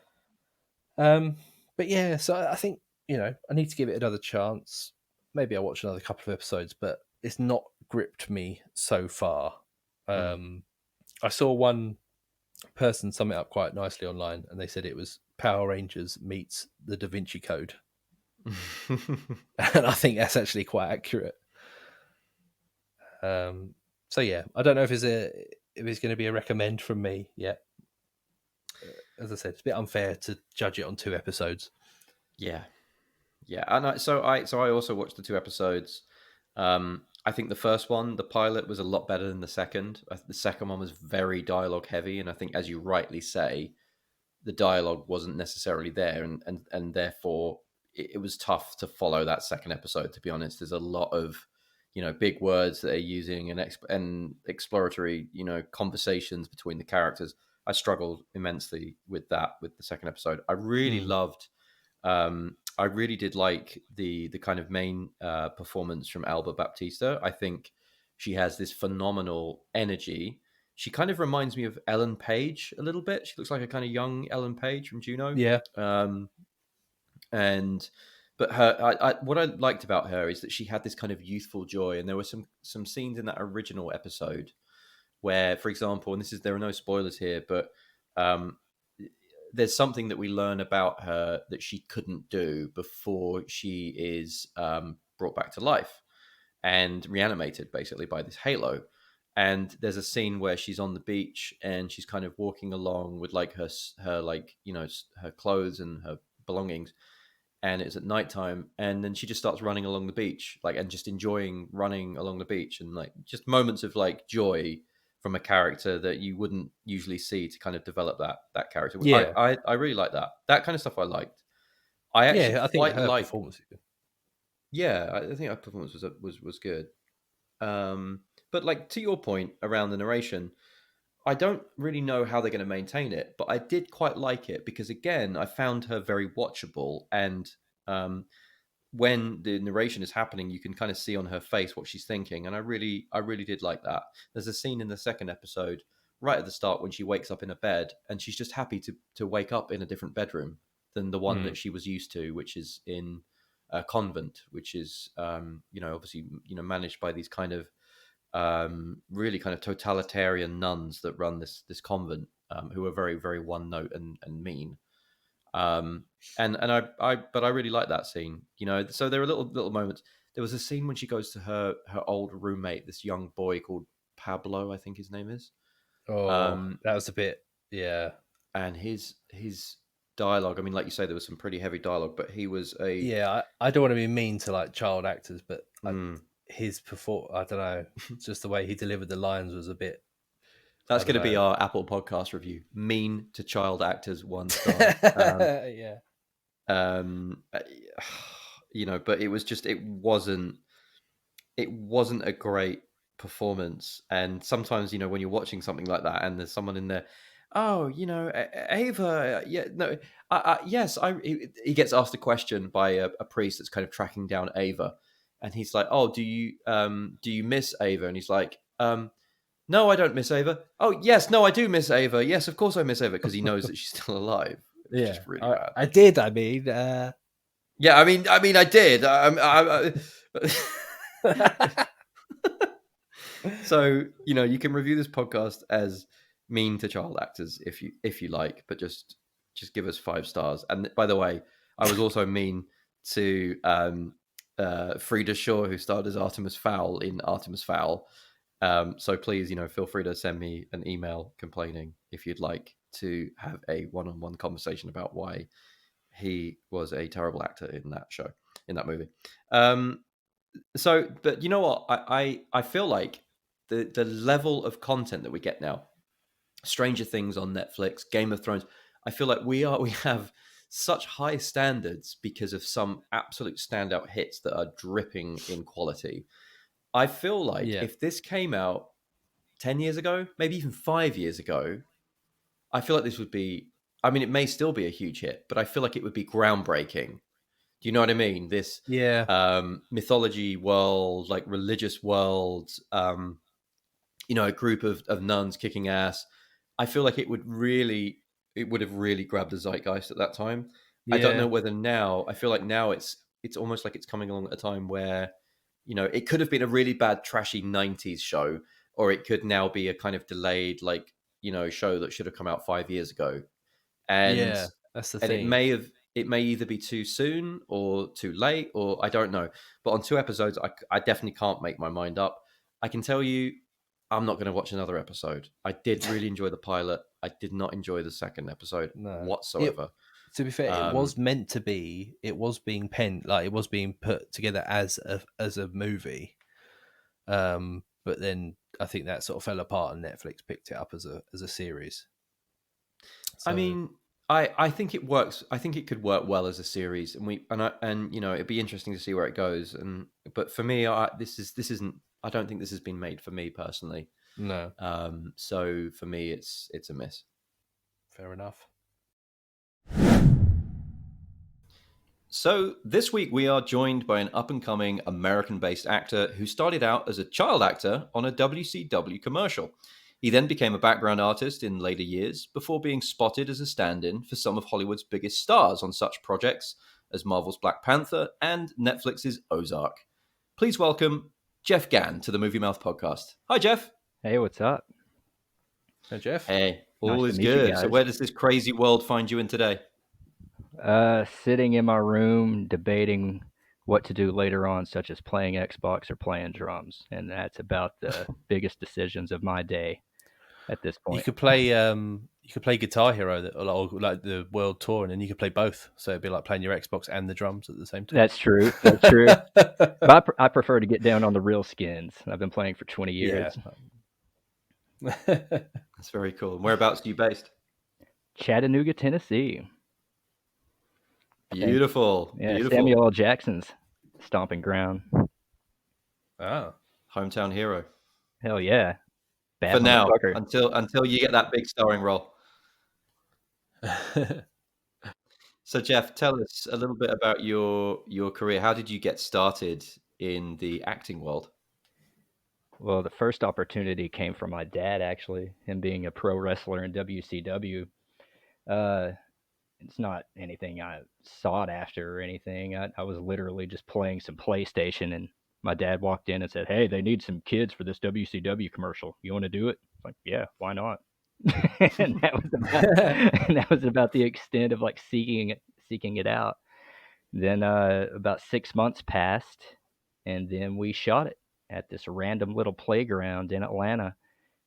But yeah, so I think I need to give it another chance. Maybe I'll watch another couple of episodes, but it's not gripped me so far. I saw one person sum it up quite nicely online, and they said it was Power Rangers meets the Da Vinci Code. And I think that's actually quite accurate. So yeah, I don't know if it's going to be a recommend from me yet. As I said, it's a bit unfair to judge it on 2 episodes. Yeah, and so I also watched the 2 episodes. I think the first one, the pilot, was a lot better than the second. The second one was very dialogue heavy, and I think, as you rightly say, the dialogue wasn't necessarily there, and therefore it was tough to follow that second episode. To be honest, there's a lot of big words that they're using and exploratory conversations between the characters. I struggled immensely with that with the second episode. I really loved. I really did like the kind of main performance from Alba Baptista. I think she has this phenomenal energy. She kind of reminds me of Ellen Page a little bit. She looks like a kind of young Ellen Page from Juno. Yeah. But what I liked about her is that she had this kind of youthful joy, and there were some scenes in that original episode where, for example, and there are no spoilers here, but there's something that we learn about her that she couldn't do before she is brought back to life and reanimated, basically, by this halo. And there's a scene where she's on the beach and she's kind of walking along with like her her clothes and her belongings, and it's at nighttime, and then she just starts running along the beach, and just enjoying running along the beach, and just moments of joy from a character that you wouldn't usually see to kind of develop that character. Yeah. I really like that kind of stuff. I liked. I actually I think her performance is good. Yeah, I think her performance was good. But to your point around the narration, I don't really know how they're going to maintain it, but I did quite like it because, again, I found her very watchable. And when the narration is happening, you can kind of see on her face what she's thinking. And I really did like that. There's a scene in the second episode right at the start when she wakes up in a bed and she's just happy to wake up in a different bedroom than the one that she was used to, which is in a convent, which is, obviously, managed by these kind of really kind of totalitarian nuns that run this convent, who are very, very one note and mean. But I really like that scene, so there are little moments. There was a scene when she goes to her old roommate, this young boy called Pablo, I think his name is. That was a bit, yeah. And his dialogue, I mean, like you say, there was some pretty heavy dialogue, but he was I don't want to be mean to child actors, but his I don't know, just the way he delivered the lines was a bit. That's going to be our Apple Podcast review. Mean to child actors, 1 star. Yeah. But it wasn't a great performance. And sometimes, when you're watching something like that and there's someone in there, Ava, yeah, no, yes, he gets asked a question by a priest that's kind of tracking down Ava. And he's like, oh, do you miss Ava? And he's like, no, I don't miss Ava. Oh, yes, no, I do miss Ava. Yes, of course I miss Ava, because he knows that she's still alive. Yeah, just really bad. I did. I mean, yeah, I mean, I did. So you can review this podcast as mean to child actors if you like, but just give us 5 stars. And by the way, I was also mean to Frida Shaw, who starred as Artemis Fowl in Artemis Fowl. So please, feel free to send me an email complaining if you'd like to have a one-on-one conversation about why he was a terrible actor in that movie. But you know what? I feel like the level of content that we get now, Stranger Things on Netflix, Game of Thrones, I feel like we have such high standards because of some absolute standout hits that are dripping in quality. I feel like if this came out 10 years ago, maybe even 5 years ago, I feel like this would be, I mean, it may still be a huge hit, but I feel like it would be groundbreaking. Do you know what I mean? This mythology world, religious world, a group of nuns kicking ass. I feel like it would have really grabbed the zeitgeist at that time. Yeah. I don't know whether now, I feel like now it's almost like it's coming along at a time where, it could have been a really bad, trashy 90s show, or it could now be a kind of delayed, show that should have come out 5 years ago, and Yeah, that's the and thing. it may either be too soon or too late, or I don't know. But on 2 episodes, I definitely can't make my mind up. I can tell you, I'm not going to watch another episode. I did really enjoy the pilot. I did not enjoy the second episode whatsoever. To be fair, it was meant to be. It was being penned, like it was being put together as a movie. But then I think that sort of fell apart, and Netflix picked it up as a series. So, I mean, I think it works. I think it could work well as a series, and it'd be interesting to see where it goes. But for me, this isn't. I don't think this has been made for me personally. No. So for me, it's a miss. Fair enough. So this week we are joined by an up-and-coming American-based actor who started out as a child actor on a WCW commercial. He then became a background artist in later years before being spotted as a stand-in for some of Hollywood's biggest stars on such projects as Marvel's Black Panther and Netflix's Ozark. Please welcome Jeff Gann to the Movie Mouth podcast. Hi, Jeff. Hey, what's up? Hey, Jeff. Hey, all Nice is to meet you good. guys. So where does this crazy world find you in today? Sitting in my room debating what to do later on, such as playing Xbox or playing drums, and that's about the biggest decisions of my day at this point. You could play Guitar Hero, or like the world tour, and then you could play both. So it'd be like playing your Xbox and the drums at the same time. That's true. That's true. But I prefer to get down on the real skins. I've been playing for 20 years. Yeah. That's very cool. And whereabouts are you based? Chattanooga, Tennessee. Beautiful. Yeah, Beautiful. Samuel L. Jackson's stomping ground. Oh. Hometown hero. Hell yeah. Bad For now, motherfucker. until you get that big starring role. So, Jeff, tell us a little bit about your career. How did you get started in the acting world? Well, the first opportunity came from my dad, actually, him being a pro wrestler in WCW. It's not anything I sought after or anything. I was literally just playing some PlayStation, and my dad walked in and said, "Hey, they need some kids for this WCW commercial. You want to do it?" I'm like, yeah, why not? and that was about the extent of like seeking it out. Then about 6 months passed, and then we shot it at this random little playground in Atlanta.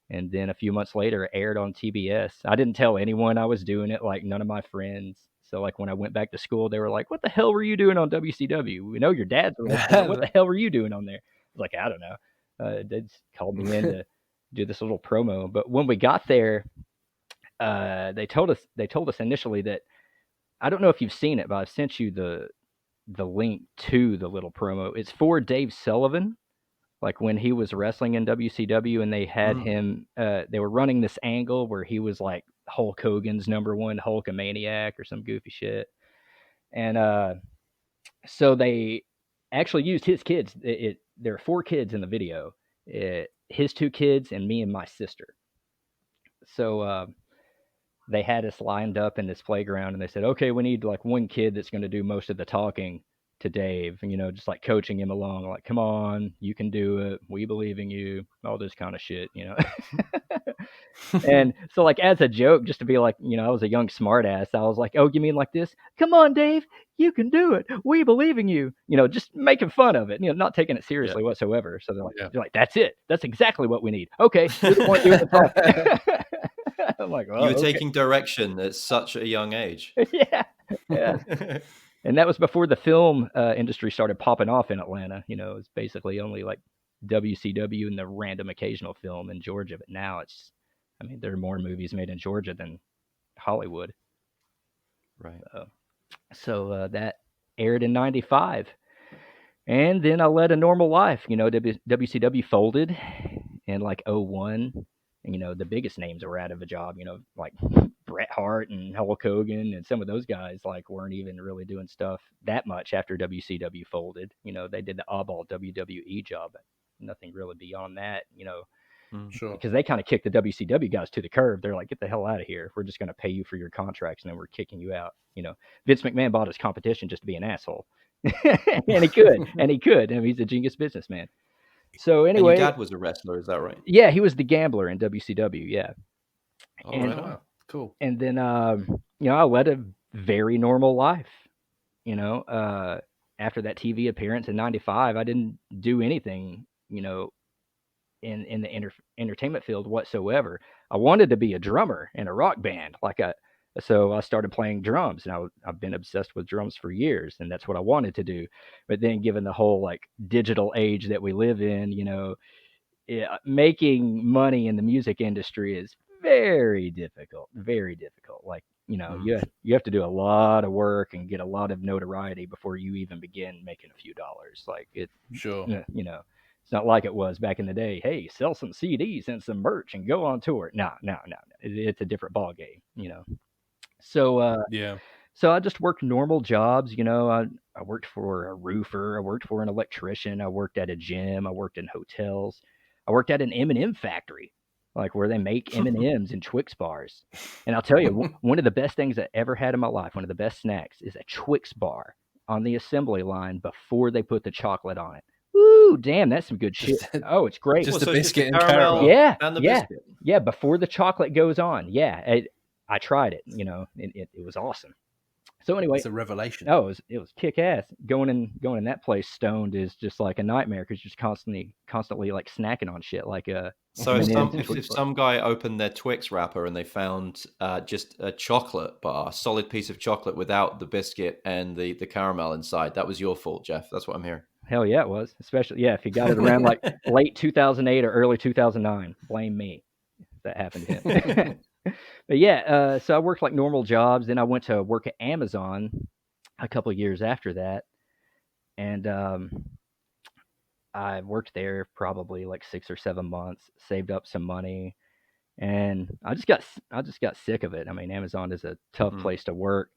And then a few months later, it aired on TBS. I didn't tell anyone I was doing it, like none of my friends. So like when I went back to school, they were like, "What the hell were you doing on WCW? We know your dad's wrestling. What the hell were you doing on there?" I was like, "I don't know." They just called me in to do this little promo. But when we got there, they told us initially that, I don't know if you've seen it, but I've sent you the link to the little promo. It's for Dave Sullivan. Like when he was wrestling in WCW, and they had him, they were running this angle where he was like Hulk Hogan's #1 Hulkamaniac or some goofy shit. And so they actually used his kids. There are 4 kids in the video, his 2 kids and me and my sister. So they had us lined up in this playground, and they said, "Okay, we need like one kid that's going to do most of the talking to Dave, just like coaching him along, like, come on, you can do it. We believe in you," all this kind of shit. And so like as a joke, just to be like, I was a young smartass. I was like, "Oh, you mean like this? Come on, Dave, you can do it. We believe in you." Just making fun of it, not taking it seriously whatsoever. So they're like, "That's it. That's exactly what we need. Okay, you're the one doing the talking." I'm like, "Oh, you were taking direction at such a young age. Yeah. And that was before the film industry started popping off in Atlanta. It was basically only like WCW and the random occasional film in Georgia. But now there are more movies made in Georgia than Hollywood. Right. So that aired in '95. And then I led a normal life. WCW folded in like '01. And, the biggest names were out of a job, like Bret Hart and Hulk Hogan, and some of those guys like weren't even really doing stuff that much after WCW folded. They did the oddball WWE job, but nothing really beyond that, Sure. because they kind of kicked the WCW guys to the curb. They're like, "Get the hell out of here. We're just going to pay you for your contracts, and then we're kicking you out." Vince McMahon bought his competition just to be an asshole. and he could. He's a genius businessman. So anyway, and your dad was a wrestler, is that right? Yeah, he was the gambler in WCW. Yeah, All And right. Wow, cool. and then I led a very normal life. After that TV appearance in '95, I didn't do anything, in the entertainment field whatsoever. I wanted to be a drummer in a rock band, so I started playing drums, and I've been obsessed with drums for years, and that's what I wanted to do. But then, given the whole like digital age that we live in, making money in the music industry is very difficult, very difficult. Like, you have to do a lot of work and get a lot of notoriety before you even begin making a few dollars. Like Sure. it's not like it was back in the day. Hey, sell some CDs and some merch and go on tour. No, no, no, no. It's a different ball game. So, Yeah. so I just worked normal jobs. I worked for a roofer. I worked for an electrician. I worked at a gym. I worked in hotels. I worked at an M&M factory, like where they make M&Ms and Twix bars. And I'll tell you, one of the best things I ever had in my life, one of the best snacks, is a Twix bar on the assembly line before they put the chocolate on it. Woo, damn, that's some good shit. Oh, it's great. Just Well, the so it's just biscuit the and caramel. Yeah, and the yeah, biscuit. yeah. Before the chocolate goes on, yeah. I tried it. It was awesome. So anyway, It's a revelation. oh, it was kick ass. Going in that place stoned is just like a nightmare because you're just constantly like snacking on shit like So if M&Ms some and if, Twix if bars. some guy opened their Twix wrapper and they found just a chocolate bar, solid piece of chocolate without the biscuit and the caramel inside, that was your fault, Jeff. That's what I'm hearing. Hell yeah, it was. Especially if he got it around like late 2008 or early 2009. Blame me if that happened to him. But yeah, so I worked like normal jobs. Then I went to work at Amazon a couple of years after that, and I worked there probably like 6 or 7 months, saved up some money, and I just got sick of it. I mean, Amazon is a tough place to work.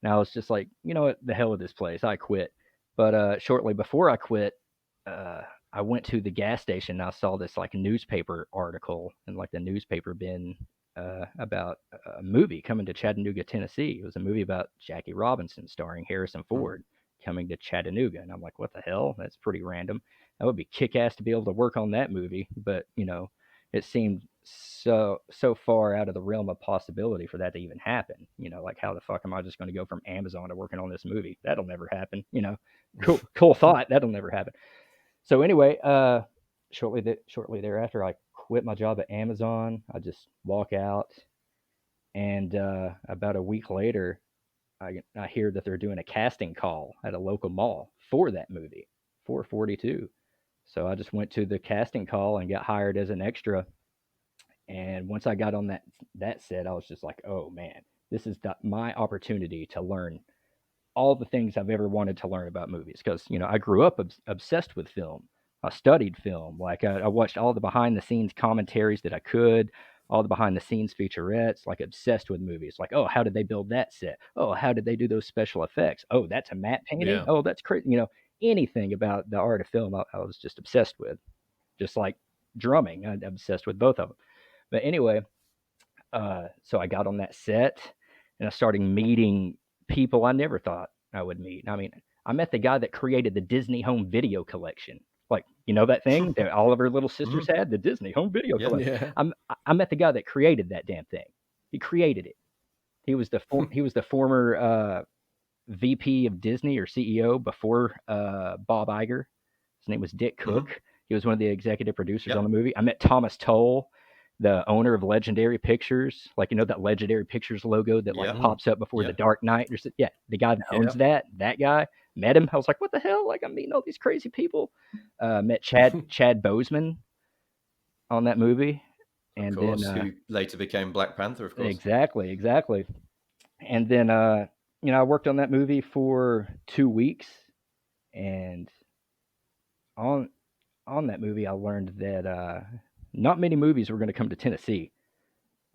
And I was just like, you know what, the hell with this place. I quit. But shortly before I quit, uh, I went to the gas station and I saw this like newspaper article in like the newspaper bin about a movie coming to Chattanooga, Tennessee. It was a movie about Jackie Robinson starring Harrison Ford coming to Chattanooga. And I'm like, what the hell? That's pretty random. That would be kick ass to be able to work on that movie. But, it seemed so far out of the realm of possibility for that to even happen. Like how the fuck am I just going to go from Amazon to working on this movie? That'll never happen. Cool thought. That'll never happen. So anyway, shortly thereafter, I quit my job at Amazon. I just walk out, and about a week later, I hear that they're doing a casting call at a local mall for that movie, 442. So I just went to the casting call and got hired as an extra. And once I got on that set, I was just like, oh man, this is my opportunity to learn all the things I've ever wanted to learn about movies. Because I grew up obsessed with film. I studied film. Like I watched all the behind the scenes commentaries that I could, all the behind the scenes featurettes. Like obsessed with movies. Like, oh, how did they build that set? Oh, how did they do those special effects? Oh, that's a matte painting. Yeah. Oh, that's crazy. Anything about the art of film, I was just obsessed with. Just like drumming, I'm obsessed with both of them. But anyway, so I got on that set and I started meeting people I never thought I would meet. I mean, I met the guy that created the Disney Home Video Collection. Like, that thing that all of her little sisters had, the Disney Home Video Collection. Yeah. I met the guy that created that damn thing. He created it. He was the former VP of Disney or CEO before Bob Iger. His name was Dick Cook. He was one of the executive producers on the movie. I met Thomas Toll, the owner of Legendary Pictures, like that Legendary Pictures logo that like pops up before the Dark Knight. Yeah, the guy that owns that guy. Met him. I was like, what the hell? Like I'm meeting all these crazy people. Met Chad Boseman on that movie, and of course, then who later became Black Panther, of course. exactly. And then I worked on that movie for 2 weeks, and on that movie, I learned that not many movies were going to come to Tennessee.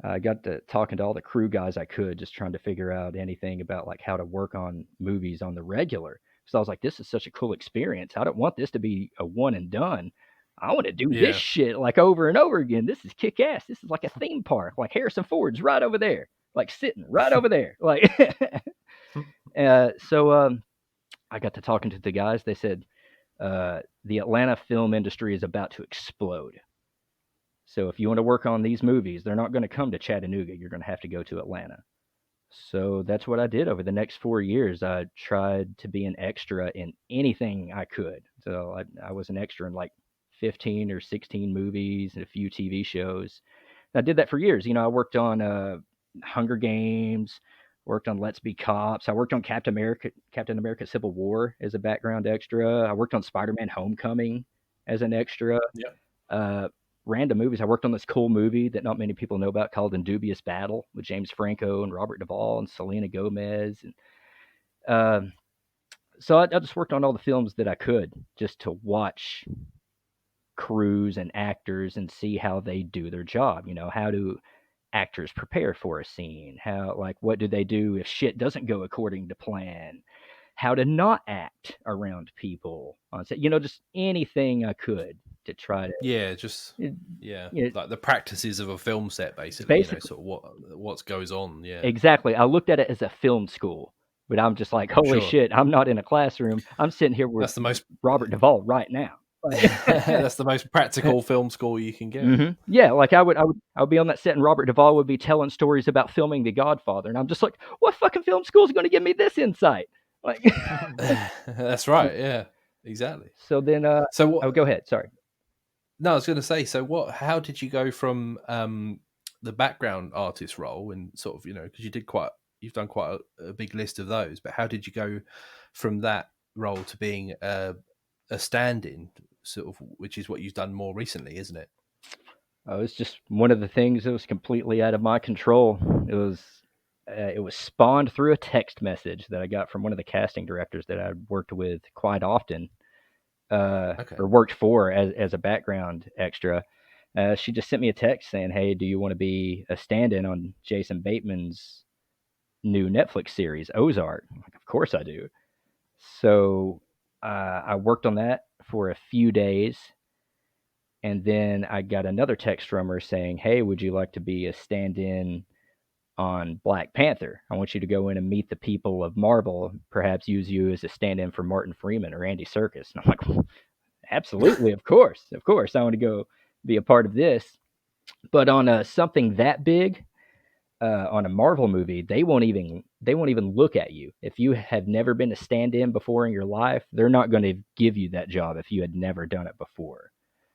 I got to talking to all the crew guys I could, just trying to figure out anything about like how to work on movies on the regular. So I was like, this is such a cool experience. I don't want this to be a one and done. I want to do this shit like over and over again. This is kick ass. This is like a theme park. Like Harrison Ford's right over there, like sitting right over there. Like, so I got to talking to the guys. They said, the Atlanta film industry is about to explode. So if you want to work on these movies, they're not going to come to Chattanooga. You're going to have to go to Atlanta. So that's what I did over the next 4 years. I tried to be an extra in anything I could. So I was an extra in like 15 or 16 movies and a few TV shows. And I did that for years. You know, I worked on Hunger Games, worked on Let's Be Cops. I worked on Captain America Civil War as a background extra. I worked on Spider-Man Homecoming as an extra. Yep. Random movies. I worked on this cool movie that not many people know about called Indubious Battle with James Franco and Robert Duvall and Selena Gomez. And so I just worked on all the films that I could just to watch crews and actors and see how they do their job. You know, how do actors prepare for a scene? What do they do if shit doesn't go according to plan? How to not act around people on set. You know, just anything I could to try to. Yeah, like the practices of a film set, basically. You know, sort of what goes on. Yeah, exactly. I looked at it as a film school, but I'm just like, holy shit! I'm not in a classroom. I'm sitting here with Robert Duvall right now. That's the most practical film school you can get. Mm-hmm. Yeah, like I would be on that set, and Robert Duvall would be telling stories about filming The Godfather, and I'm just like, what fucking film school is going to give me this insight? Like, that's right. Yeah, exactly. So then, go ahead. Sorry. No, I was going to say. So how did you go from the background artist role and sort of, you know, because you've done quite a big list of those, but how did you go from that role to being a stand-in, sort of, which is what you've done more recently, isn't it? Oh, it's just one of the things that was completely out of my control. It was spawned through a text message that I got from one of the casting directors that I worked with quite often, or worked for as a background extra. She just sent me a text saying, "Hey, do you want to be a stand-in on Jason Bateman's new Netflix series, Ozark?" I'm like, of course I do. So I worked on that for a few days. And then I got another text from her saying, "Hey, would you like to be a stand-in on Black Panther? I want you to go in and meet the people of Marvel, perhaps use you as a stand-in for Martin Freeman or Andy Serkis." And I'm like, well, absolutely, of course. I want to go be a part of this. But on something that big, on a Marvel movie, they won't even look at you. If you have never been a stand-in before in your life, they're not going to give you that job if you had never done it before.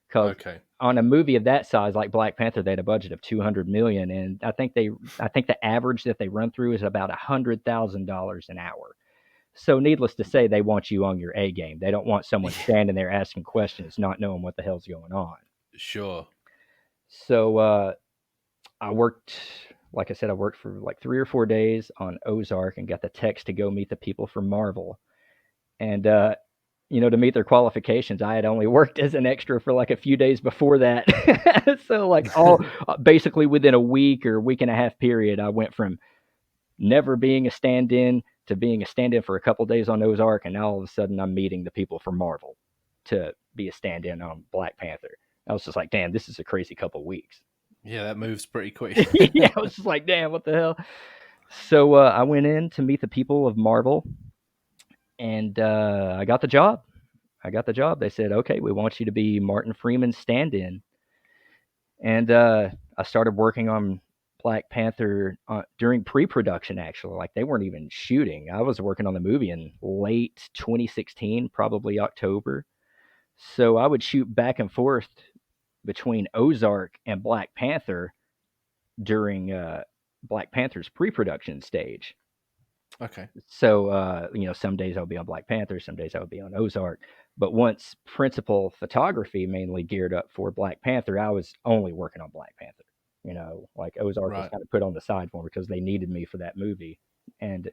Because on a movie of that size, like Black Panther, they had a budget of $200 million, and I think the average that they run through is about $100,000 an hour. So, needless to say, they want you on your A game. They don't want someone standing there asking questions, not knowing what the hell's going on. Sure. So, I worked, like I said, for like 3 or 4 days on Ozark and got the text to go meet the people from Marvel, and to meet their qualifications, I had only worked as an extra for like a few days before that. So like basically within a week or week and a half period, I went from never being a stand-in to being a stand-in for a couple days on Ozark. And now all of a sudden I'm meeting the people from Marvel to be a stand-in on Black Panther. I was just like, damn, this is a crazy couple weeks. Yeah, that moves pretty quick. Yeah, I was just like, damn, what the hell? So I went in to meet the people of Marvel. And I got the job. They said, okay, we want you to be Martin Freeman's stand-in. And I started working on Black Panther during pre-production, actually. Like, they weren't even shooting. I was working on the movie in late 2016, probably October. So I would shoot back and forth between Ozark and Black Panther during Black Panther's pre-production stage. Okay. So, some days I'll be on Black Panther, some days I'll be on Ozark. But once principal photography mainly geared up for Black Panther, I was only working on Black Panther. Like Ozark was kind of put on the side for me because they needed me for that movie. And,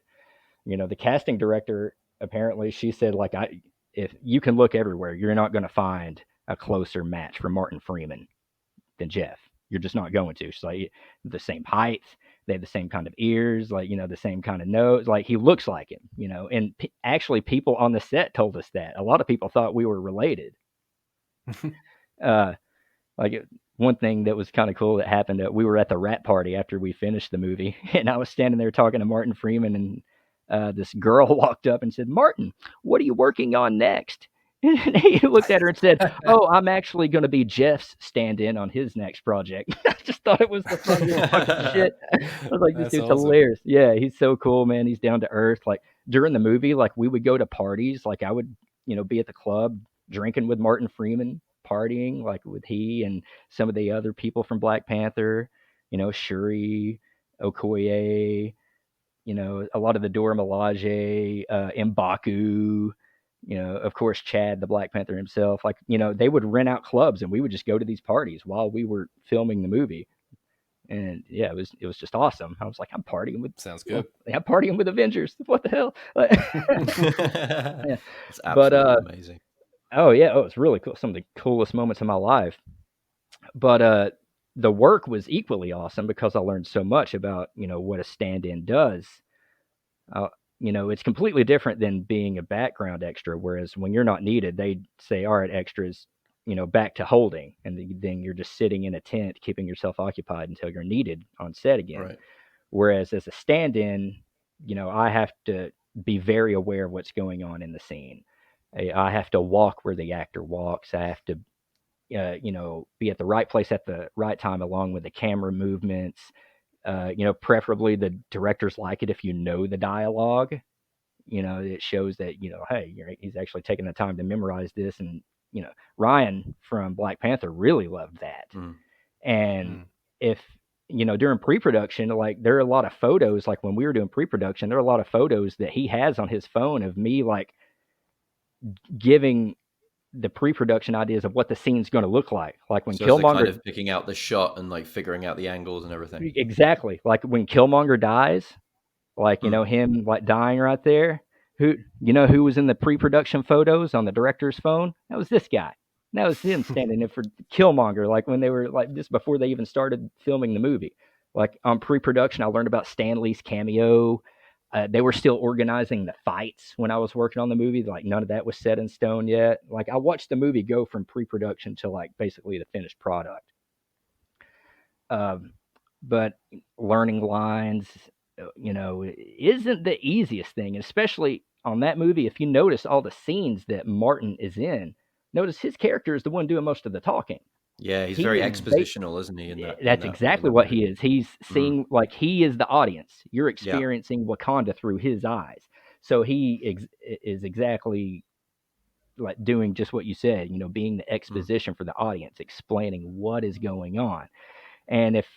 the casting director, apparently, she said, like, if you can look everywhere, you're not going to find a closer match for Martin Freeman than Jeff. You're just not going to. She's like, the same height. They have the same kind of ears, like, the same kind of nose. Like, he looks like him, And actually, people on the set told us that. A lot of people thought we were related. One thing that was kind of cool that happened, we were at the wrap party after we finished the movie, and I was standing there talking to Martin Freeman, and this girl walked up and said, "Martin, what are you working on next?" And he looked at her and said, "Oh, I'm actually going to be Jeff's stand-in on his next project." I just thought it was the funniest fucking shit. I was like, this That's dude's awesome. hilarious. Yeah, he's so cool, man. He's down to earth. Like during the movie, like we would go to parties. Like I would, be at the club drinking with Martin Freeman, partying like with he and some of the other people from Black Panther. Shuri, Okoye, a lot of the Dora Milaje, M'Baku, of course, Chad, the Black Panther himself. Like, they would rent out clubs and we would just go to these parties while we were filming the movie. And yeah, it was just awesome. I was like, I'm partying with, Sounds good. I'm partying with Avengers. What the hell? Yeah. It's But absolutely amazing. oh yeah, it's really cool. Some of the coolest moments of my life. But the work was equally awesome because I learned so much about what a stand-in does. Uh, it's completely different than being a background extra. Whereas when you're not needed, they say, "All right, extras, back to holding," and then you're just sitting in a tent, keeping yourself occupied until you're needed on set again. Right. Whereas as a stand-in, I have to be very aware of what's going on in the scene. I have to walk where the actor walks. I have to, be at the right place at the right time, along with the camera movements. Preferably the directors like it if you know the dialogue. It shows that, hey, he's actually taking the time to memorize this. And, Ryan from Black Panther really loved that. And if, during pre-production, like there are a lot of photos, like when we were doing pre-production, there are a lot of photos that he has on his phone of me like giving the pre-production ideas of what the scene's going to look like when So it's like Killmonger kind of picking out the shot and like figuring out the angles and everything. exactly like when Killmonger dies, like him like dying right there, who was in the pre-production photos on the director's phone? That was this guy. That was him standing in for Killmonger, like when they were like just before they even started filming the movie. Like on pre-production, I learned about Stan Lee's cameo. They were still organizing the fights when I was working on the movie. Like none of that was set in stone yet. Like I watched the movie go from pre-production to like basically the finished product. But learning lines, isn't the easiest thing, especially on that movie. If you notice all the scenes that Martin is in, notice his character is the one doing most of the talking. Yeah, he's very expositional, isn't he? That's exactly what he is. He's seeing like he is the audience. You're experiencing Wakanda through his eyes. So he is exactly like doing just what you said. Being the exposition for the audience, explaining what is going on. And if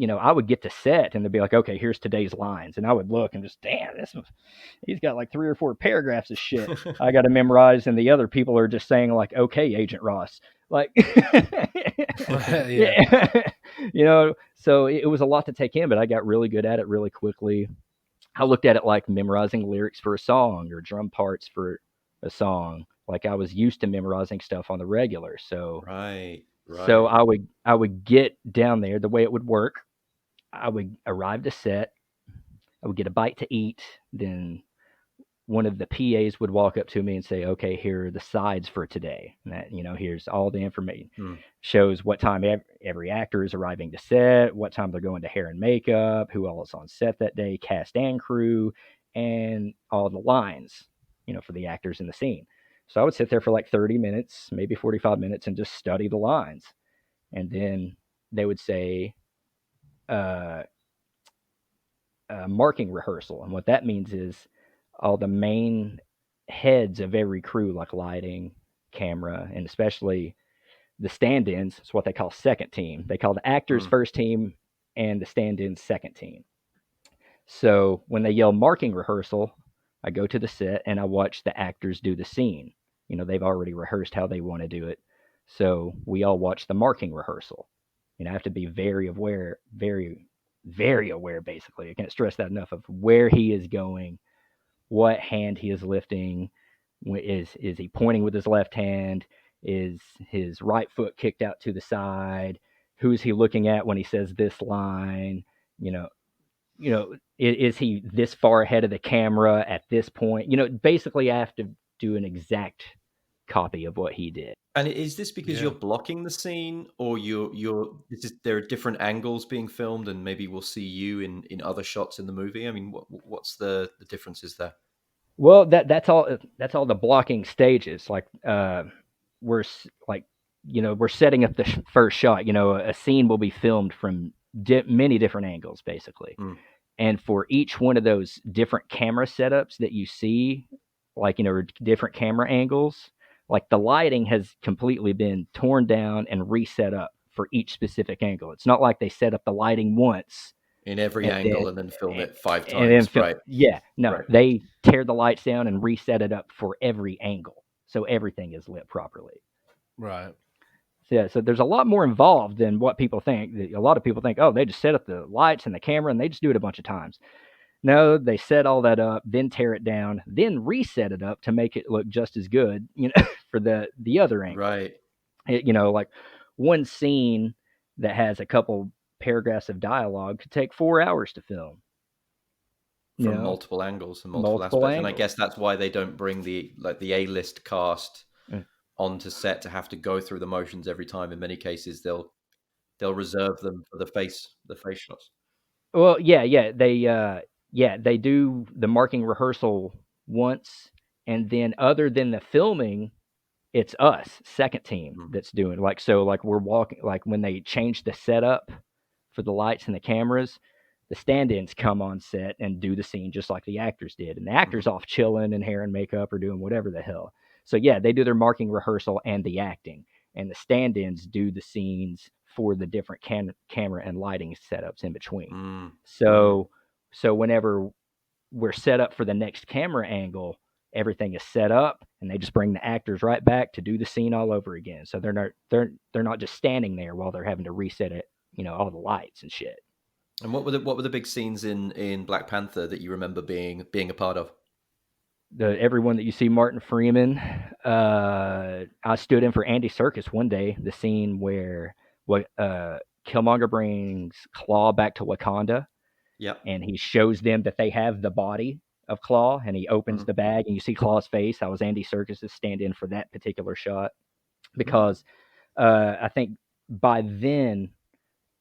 I would get to set and they'd be like, okay, here's today's lines. And I would look and just, damn, he's got like 3 or 4 paragraphs of shit I got to memorize. And the other people are just saying like, okay, Agent Ross. Like, yeah. So it was a lot to take in, but I got really good at it really quickly. I looked at it like memorizing lyrics for a song or drum parts for a song. Like I was used to memorizing stuff on the regular. So Right. so I would get down there. The way it would work, I would arrive to set. I would get a bite to eat. Then one of the PAs would walk up to me and say, "Okay, here are the sides for today. And that here's all the information. Shows what time every actor is arriving to set, what time they're going to hair and makeup, who all is on set that day, cast and crew, and all the lines, for the actors in the scene." So I would sit there for like 30 minutes, maybe 45 minutes, and just study the lines. And then they would say marking rehearsal. And what that means is all the main heads of every crew, like lighting, camera, and especially the stand-ins, is what they call second team. They call the actors first team and the stand-ins second team. So when they yell marking rehearsal, I go to the set and I watch the actors do the scene. They've already rehearsed how they want to do it. So we all watch the marking rehearsal. I have to be very aware, very, very aware, basically. I can't stress that enough, of where he is going, what hand he is lifting. Is he pointing with his left hand? Is his right foot kicked out to the side? Who is he looking at when he says this line? Is he this far ahead of the camera at this point? Basically I have to do an exact copy of what he did. And is this because you're blocking the scene, or there are different angles being filmed, and maybe we'll see you in other shots in the movie? I mean, what's the differences there? Well, that's all. That's all the blocking stages. Like we're like we're setting up the first shot. A scene will be filmed from many different angles, basically. Mm. And for each one of those different camera setups that you see, like different camera angles, like the lighting has completely been torn down and reset up for each specific angle. It's not like they set up the lighting once In every and angle then and then film it 5 and then times, right? yeah, no, Right. they tear the lights down and reset it up for every angle, so everything is lit properly. Right. So, yeah, so there's a lot more involved than what people think. A lot of people think, oh, they just set up the lights and the camera and they just do it a bunch of times. No, they set all that up, then tear it down, then reset it up to make it look just as good, for the other angle. Right. Like one scene that has a couple paragraphs of dialogue could take 4 hours to film. From multiple angles and multiple Multiple aspects. And I angles. guess that's why they don't bring the A-list cast Mm. onto set to have to go through the motions every time. In many cases, they'll reserve them for the face shots. Well, yeah, they do the marking rehearsal once, and then other than the filming, it's us, second team, Mm. that's doing like we're walking, like when they change the setup for the lights and the cameras, the stand-ins come on set and do the scene just like the actors did, and the actors off chilling and hair and makeup or doing whatever the hell. So yeah, they do their marking rehearsal and the acting, and the stand-ins do the scenes for the different camera and lighting setups in between. Mm. So whenever we're set up for the next camera angle, everything is set up, and they just bring the actors right back to do the scene all over again. So they're not just standing there while they're having to reset it, all the lights and shit. And what were the big scenes in Black Panther that you remember being a part of? Everyone that you see Martin Freeman. I stood in for Andy Serkis one day. The scene where Killmonger brings Claw back to Wakanda, Yeah. and he shows them that they have the body of Claw, and he opens the bag, and you see Claw's face. I was Andy Serkis' stand-in for that particular shot because I think by then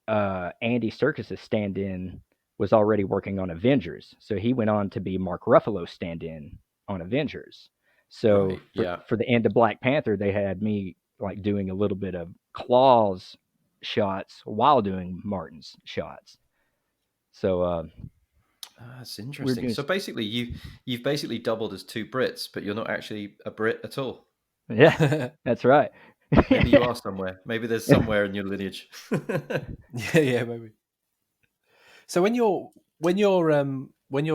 Andy Serkis' stand-in was already working on Avengers, so he went on to be Mark Ruffalo's stand-in on Avengers. So Right. Yeah. for the end of Black Panther, they had me like doing a little bit of Claw's shots while doing Martin's shots. So That's interesting. So basically, you've basically doubled as two Brits, but you're not actually a Brit at all. yeah, that's right. Maybe you are somewhere. Maybe there's somewhere in your lineage. yeah, maybe. So when you're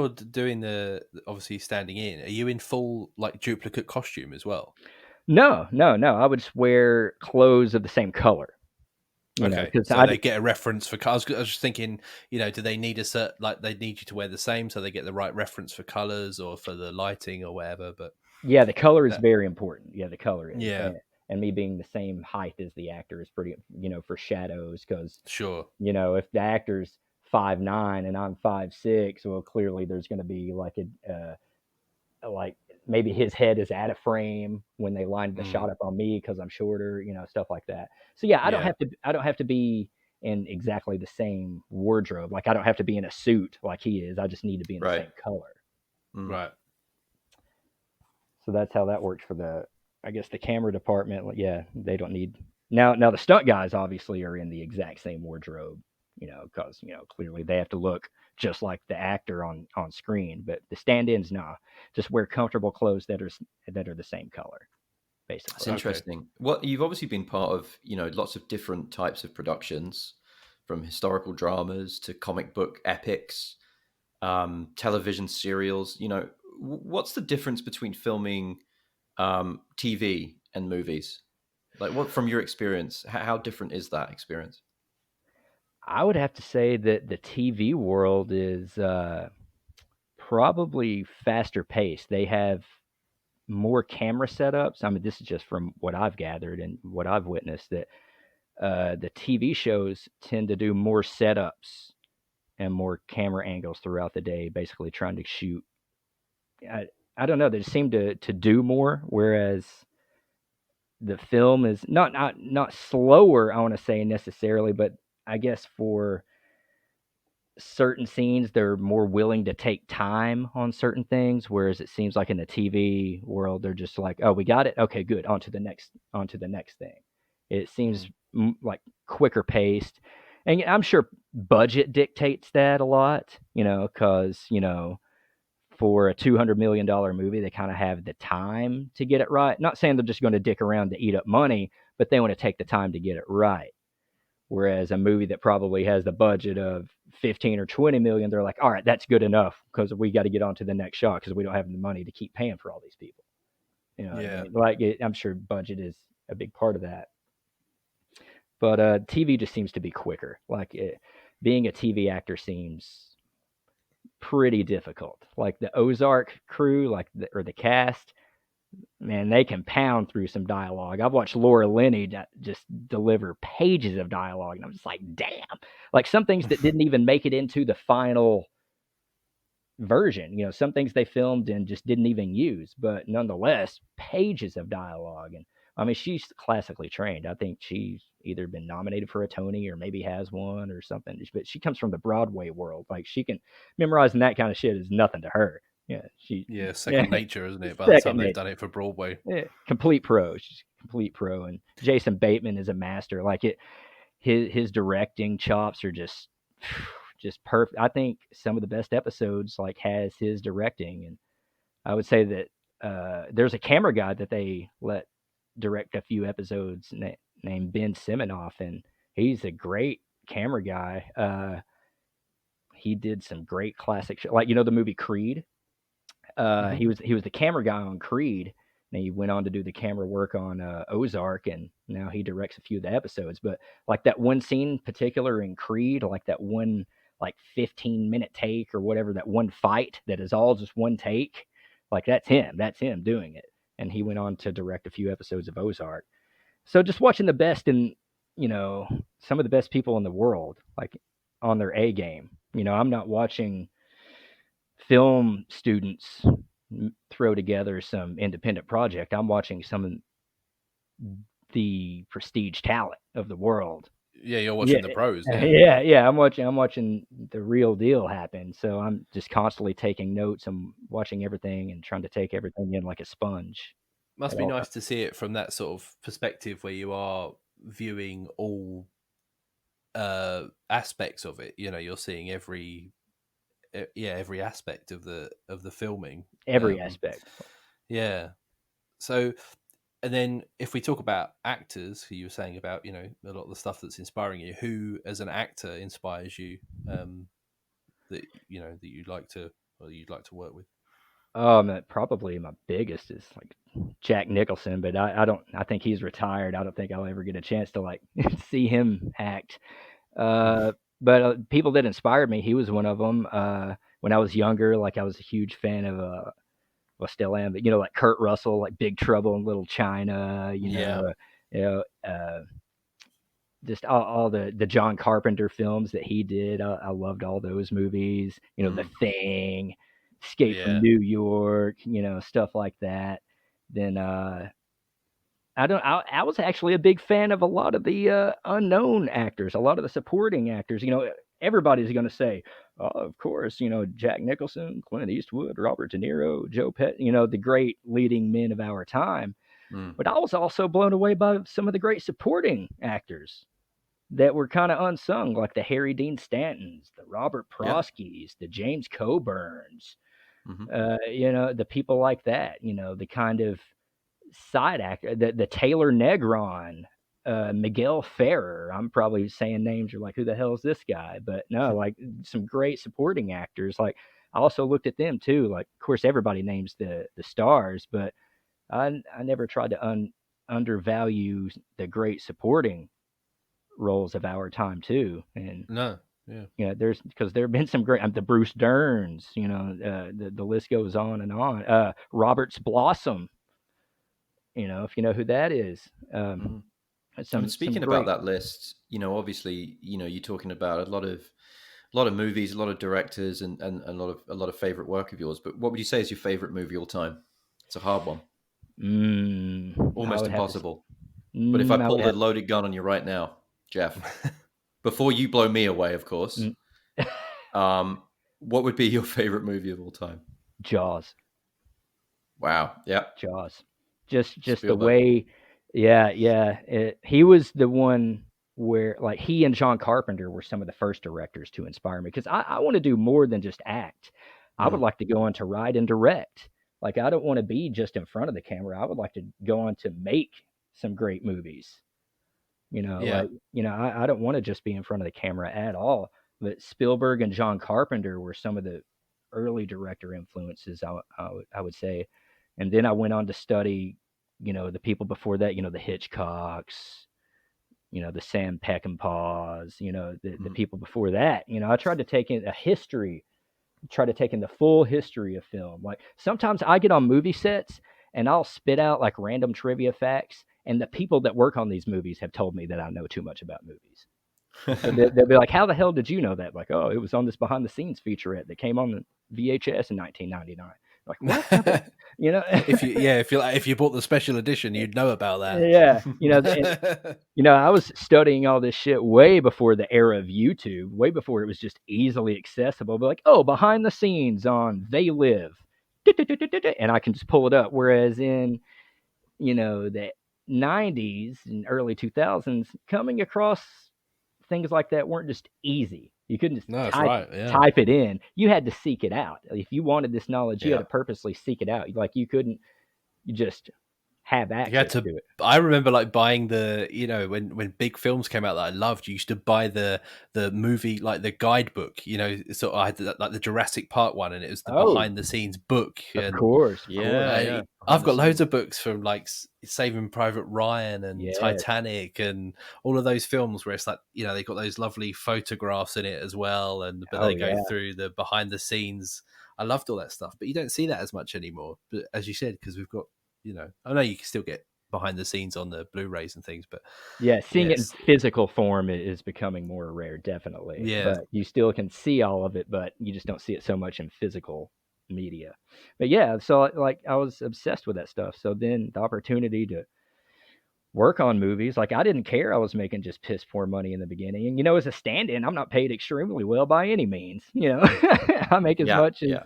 doing the obviously standing in, are you in full like duplicate costume as well? No. I would just wear clothes of the same color. Okay, so they get a reference for colors. I was just thinking, do they need they need you to wear the same so they get the right reference for colors or for the lighting or whatever? But yeah, the color is very important. Yeah, the color is. Yeah. And me being the same height as the actor is pretty, for shadows, because sure, if the actor's 5'9" and I'm 5'6", well, clearly there's going to be like like maybe his head is out of frame when they lined the shot up on me because I'm shorter, stuff like that. So yeah, I don't have to be in exactly the same wardrobe. Like I don't have to be in a suit like he is. I just need to be in the same color. Right. So that's how that works for I guess the camera department. Yeah, they don't need now the stunt guys obviously are in the exact same wardrobe, because clearly they have to look just like the actor on screen. But the stand-ins, nah, just wear comfortable clothes that are the same color, basically. That's interesting. Well, you've obviously been part of lots of different types of productions, from historical dramas to comic book epics, television serials. What's the difference between filming TV and movies? Like, what from your experience, how different is that experience? I would have to say that the TV world is probably faster paced. They have more camera setups. I mean, this is just from what I've gathered and what I've witnessed, that the TV shows tend to do more setups and more camera angles throughout the day, basically trying to shoot. I don't know. They seem to do more, whereas the film is not slower, I want to say necessarily, but I guess for certain scenes they're more willing to take time on certain things, whereas it seems like in the TV world they're just like, oh, we got it, okay, good, on to the next thing. It seems like quicker paced, and I'm sure budget dictates that a lot, because for a $200 million movie they kind of have the time to get it right. Not saying they're just going to dick around to eat up money, but they want to take the time to get it right. Whereas a movie that probably has the budget of 15 or 20 million, they're like, all right, that's good enough because we got to get on to the next shot because we don't have the money to keep paying for all these people. You know what I mean? Like, I'm sure budget is a big part of that. But TV just seems to be quicker. Like, being a TV actor seems pretty difficult. Like the Ozark crew, or the cast, man, they can pound through some dialogue. I've watched Laura Linney just deliver pages of dialogue, and I'm just like, damn. Like some things that didn't even make it into the final version. Some things they filmed and just didn't even use, but nonetheless, pages of dialogue. And I mean, she's classically trained. I think she's either been nominated for a Tony or maybe has one or something. But she comes from the Broadway world. Like she can memorizing that kind of shit is nothing to her. Yeah, second nature, isn't it? By the time they've done it for Broadway, complete pro. She's a complete pro, and Jason Bateman is a master. Like his directing chops are just perfect. I think some of the best episodes has his directing, and I would say that there's a camera guy that they let direct a few episodes named Ben Siminoff, and he's a great camera guy. He did some great classic like the movie Creed. He was the camera guy on Creed, and he went on to do the camera work on Ozark, and now he directs a few of the episodes. But like that one scene in particular in Creed, like that one 15-minute take or whatever, that one fight that is all just one take, like that's him doing it. And he went on to direct a few episodes of Ozark. So just watching the best and some of the best people in the world, like on their A game. I'm not watching film students throw together some independent project. I'm watching some of the prestige talent of the world. Yeah, you're watching the pros. Yeah. I'm watching the real deal happen. So I'm just constantly taking notes. I'm watching everything and trying to take everything in like a sponge. Must be nice to see it from that sort of perspective where you are viewing all aspects of it. You're seeing every aspect of the filming. Every aspect. Yeah. So, and then if we talk about actors, who you were saying about, a lot of the stuff that's inspiring you, who as an actor inspires you, that you'd like to work with? Probably my biggest is like Jack Nicholson, but I think he's retired. I don't think I'll ever get a chance to see him act. But people that inspired me, he was one of them. When I was younger, I was a huge fan of, well, still am, but like Kurt Russell, like Big Trouble in Little China, just all the John Carpenter films that he did. I loved all those movies. The Thing, Escape from New York, stuff like that. Then I was actually a big fan of a lot of the unknown actors, a lot of the supporting actors. Everybody's going to say, oh, of course, Jack Nicholson, Clint Eastwood, Robert De Niro, Joe Pesci, the great leading men of our time. But I was also blown away by some of the great supporting actors that were kind of unsung, like the Harry Dean Stantons, the Robert Proskys, the James Coburns, the people like that, the kind of side actor, the Taylor Negron, Miguel Ferrer. I'm probably saying names you're like, who the hell is this guy? But no, like some great supporting actors. Like I also looked at them too. Like, of course, everybody names the stars, but I never tried to undervalue the great supporting roles of our time too. And there's because there have been some great, the Bruce Derns, the list goes on and on. Robert's Blossom, if you know who that is. Speaking about that list, obviously, you're talking about a lot of movies, a lot of directors, and a lot of favorite work of yours. But what would you say is your favorite movie all time? It's a hard one. Almost impossible. But if I pull the loaded gun on you right now, Jeff, before you blow me away, of course, What would be your favorite movie of all time? Jaws. Wow. Yeah. Jaws. Just the Spielberg. way, yeah. He was the one where, like, he and John Carpenter were some of the first directors to inspire me, because I want to do more than just act. I would like to go on to write and direct. Like, I don't want to be just in front of the camera. I would like to go on to make some great movies. Yeah. I don't want to just be in front of the camera at all. But Spielberg and John Carpenter were some of the early director influences, I would say. And then I went on to study, the people before that, the Hitchcocks, the Sam Peckinpahs, the people before that. I tried to take in a history, try to take in the full history of film. Like, sometimes I get on movie sets and I'll spit out like random trivia facts, and the people that work on these movies have told me that I know too much about movies. So they'll be like, "How the hell did you know that?" Like, "Oh, it was on this behind the scenes featurette that came on the VHS in 1999." Like, what? If you bought the special edition, you'd know about that. Yeah, I was studying all this shit way before the era of YouTube, way before it was just easily accessible. But like, oh, behind the scenes on They Live, and I can just pull it up. Whereas in, the 90s and early 2000s, coming across things like that weren't just easy. You couldn't just type it in. You had to seek it out. If you wanted this knowledge, you had to purposely seek it out. Like, you couldn't just have access to it. I remember like buying the, when big films came out that I loved, you used to buy the movie, like the guidebook, so I had like the Jurassic Park one, and it was the behind the scenes book. Of course. Yeah. I've got loads of books from like Saving Private Ryan and Titanic and all of those films where it's like, they've got those lovely photographs in it as well. But they go through the behind the scenes. I loved all that stuff, but you don't see that as much anymore. But as you said, because we've got, I know you can still get behind the scenes on the Blu-rays and things, but seeing it in physical form is becoming more rare, definitely. Yeah. But you still can see all of it, but you just don't see it so much in physical media. But yeah, so like, I was obsessed with that stuff. So then the opportunity to work on movies, like, I didn't care. I was making just piss poor money in the beginning. And, as a stand-in, I'm not paid extremely well by any means. I make as much as,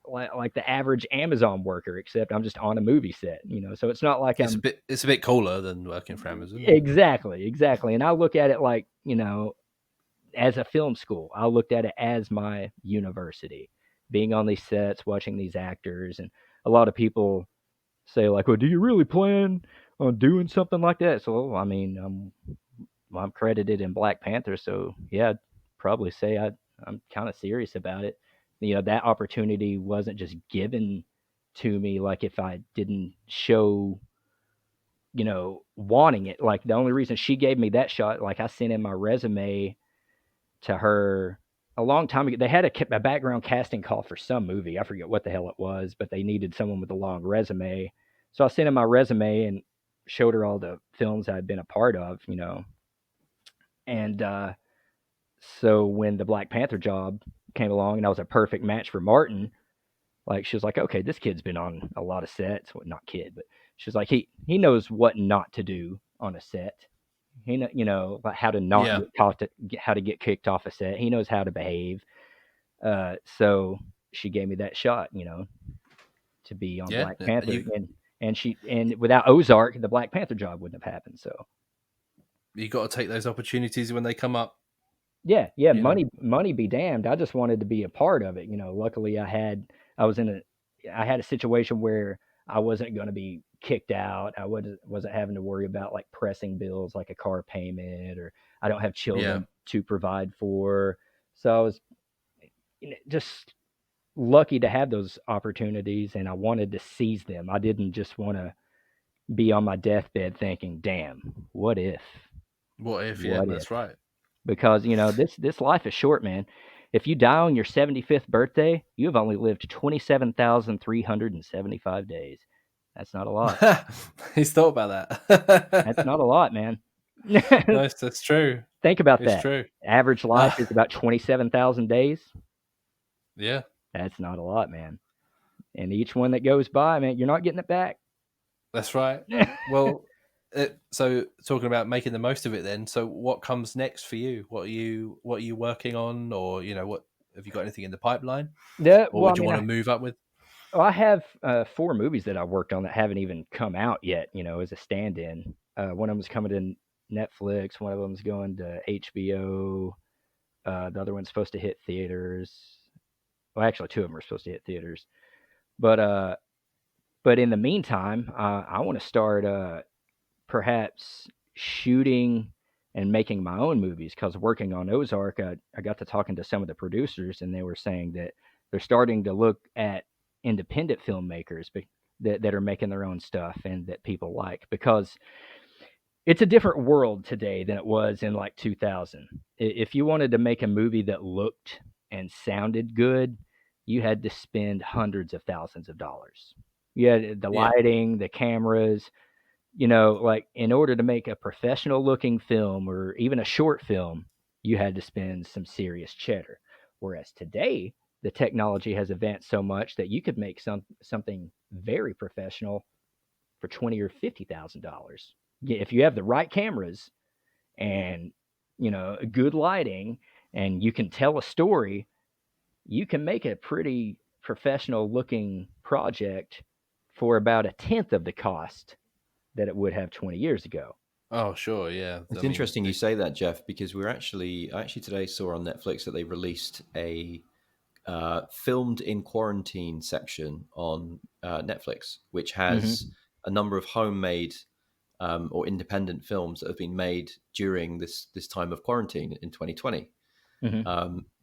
like the average Amazon worker, except I'm just on a movie set, so it's not like it's a bit cooler than working for Amazon. Exactly. And I look at it like, as a film school. I looked at it as my university, being on these sets, watching these actors. And a lot of people say like, well, do you really plan on doing something like that? So, I mean, I'm credited in Black Panther. So yeah, I'd probably say I'm kind of serious about it. That opportunity wasn't just given to me. Like, if I didn't show, wanting it, like, the only reason she gave me that shot, like, I sent in my resume to her a long time ago. They had a background casting call for some movie. I forget what the hell it was, but they needed someone with a long resume. So I sent in my resume and showed her all the films I'd been a part of, And so when the Black Panther job came along and I was a perfect match for Martin, like, she was like, okay, this kid's been on a lot of sets. Well, not kid, but she was like, he knows what not to do on a set. He like how to not get caught, how to get kicked off a set. He knows how to behave. So she gave me that shot, to be on Black Panther. And without Ozark, the Black Panther job wouldn't have happened. So you got to take those opportunities when they come up. Yeah. Money be damned. I just wanted to be a part of it. Luckily I had a situation where I wasn't going to be kicked out. I wasn't having to worry about like pressing bills, like a car payment, or I don't have children to provide for. So I was just lucky to have those opportunities, and I wanted to seize them. I didn't just want to be on my deathbed thinking, damn, what if? That's right. Because, this life is short, man. If you die on your 75th birthday, you have only lived 27,375 days. That's not a lot. He's thought about that. That's not a lot, man. No, that's true. Think about that. It's true. Average life is about 27,000 days. Yeah. That's not a lot, man. And each one that goes by, man, you're not getting it back. That's right. Well, So talking about making the most of it, then. So what comes next for you? What are you working on, or what have you got anything in the pipeline? Yeah, What would you want to move up with? I have 4 movies that I worked on that haven't even come out yet. As a stand-in. One of them's coming to Netflix. One of them's going to HBO. The other one's supposed to hit theaters. Well, actually, 2 of them are supposed to hit theaters. But in the meantime, I want to start perhaps shooting and making my own movies, because working on Ozark, I got to talking to some of the producers, and they were saying that they're starting to look at independent filmmakers that are making their own stuff and that people like, because it's a different world today than it was in like 2000. If you wanted to make a movie that looked and sounded good, you had to spend hundreds of thousands of dollars. You had the Yeah. lighting, the cameras, like in order to make a professional looking film or even a short film, you had to spend some serious cheddar. Whereas today, the technology has advanced so much that you could make something very professional for $20,000 or $50,000. If you have the right cameras and good lighting, and you can tell a story, you can make a pretty professional looking project for about a tenth of the cost that it would have 20 years ago. Oh, sure, yeah. It's interesting you say that, Jeff, because I actually today saw on Netflix that they released a filmed in quarantine section on Netflix, which has a number of homemade or independent films that have been made during this time of quarantine in 2020.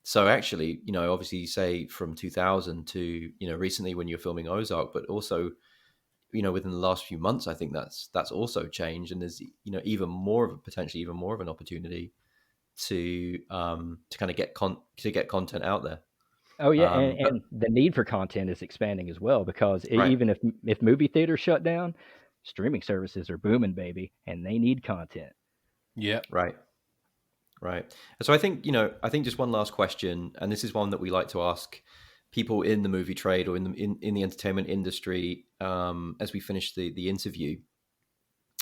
So actually, obviously you say from 2000 to, recently when you're filming Ozark, but also, within the last few months, I think that's also changed. And there's, potentially even more of an opportunity to kind of get content out there. Oh yeah, and the need for content is expanding as well, because Right. even if movie theaters shut down, streaming services are booming, baby, and they need content. Yeah. Right. Right. So I think, just one last question, and this is one that we like to ask people in the movie trade or in the entertainment industry as we finish the interview.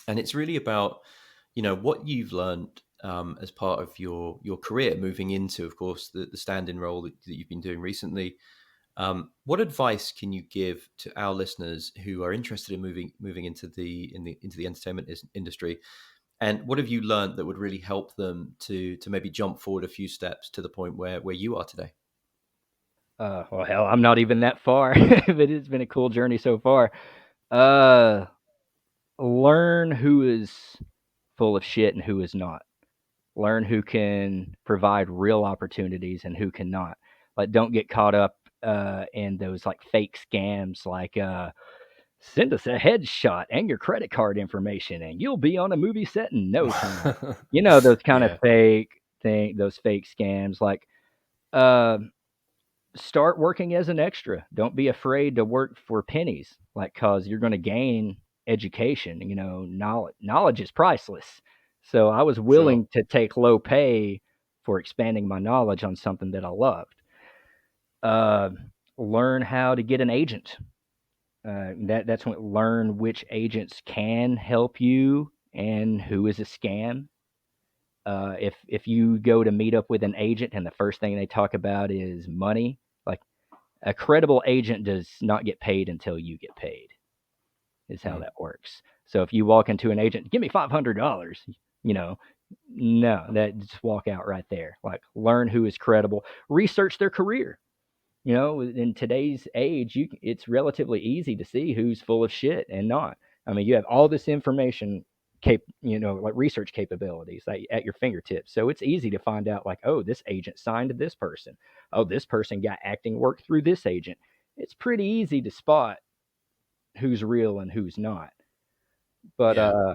And it's really about, what you've learned as part of your career, moving into, of course, the stand-in role that you've been doing recently. What advice can you give to our listeners who are interested in moving into the entertainment industry? And what have you learned that would really help them to maybe jump forward a few steps to the point where you are today? Well, hell, I'm not even that far, but it's been a cool journey so far. Learn who is full of shit and who is not. Learn who can provide real opportunities and who cannot. Like, don't get caught up in those like fake scams, like send us a headshot and your credit card information, and you'll be on a movie set in no time. Those kind of Yeah. those fake scams. Like, uh, start working as an extra. Don't be afraid to work for pennies, like, cause you're going to gain education. Knowledge is priceless. So I was Sure. willing to take low pay for expanding my knowledge on something that I loved. Uh, Learn how to get an agent. That's when learn which agents can help you and who is a scam. If you go to meet up with an agent and the first thing they talk about is money, like, a credible agent does not get paid until you get paid, is how that works. So if you walk into an agent, give me $500, no, that just walk out right there. Like, learn who is credible, research their career. In today's age, it's relatively easy to see who's full of shit and not. I mean, you have all this information, like research capabilities at your fingertips. So it's easy to find out, like, oh, this agent signed this person. Oh, this person got acting work through this agent. It's pretty easy to spot who's real and who's not. But Yeah.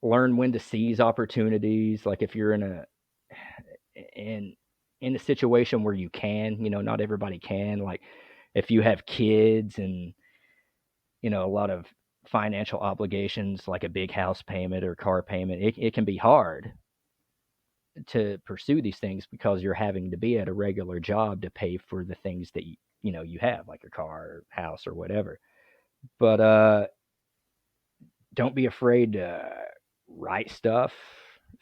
learn when to seize opportunities. Like, if you're in a situation where you can, not everybody can. Like, if you have kids and a lot of financial obligations, like a big house payment or car payment, it can be hard to pursue these things, because you're having to be at a regular job to pay for the things that you have, like a car or house or whatever. But don't be afraid to write stuff,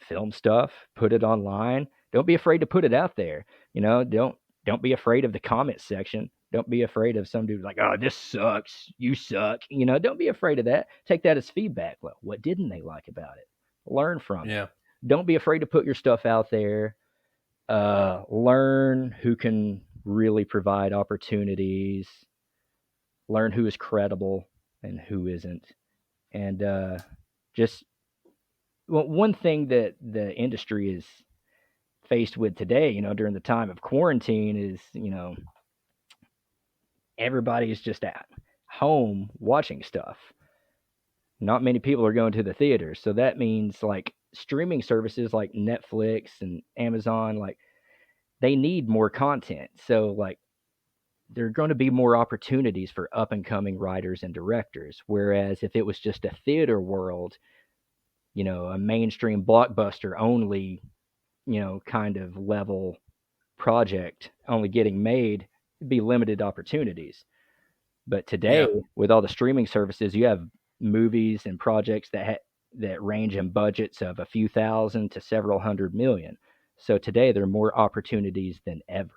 film stuff, put it online. Don't be afraid to put it out there. Don't be afraid of the comment section. Don't be afraid of some dude like, oh, this sucks. You suck. Don't be afraid of that. Take that as feedback. Well, what didn't they like about it? Learn from it. Yeah. Don't be afraid to put your stuff out there. Learn who can really provide opportunities. Learn who is credible and who isn't. And just one thing that the industry is faced with today, during the time of quarantine is, everybody is just at home watching stuff. Not many people are going to the theaters. So that means like streaming services like Netflix and Amazon, like they need more content. So like there are going to be more opportunities for up and coming writers and directors. Whereas if it was just a theater world, a mainstream blockbuster only, kind of level project only getting made, it'd be limited opportunities. But today, with all the streaming services, you have movies and projects that range in budgets of a few thousand to several hundred million. So today, there are more opportunities than ever,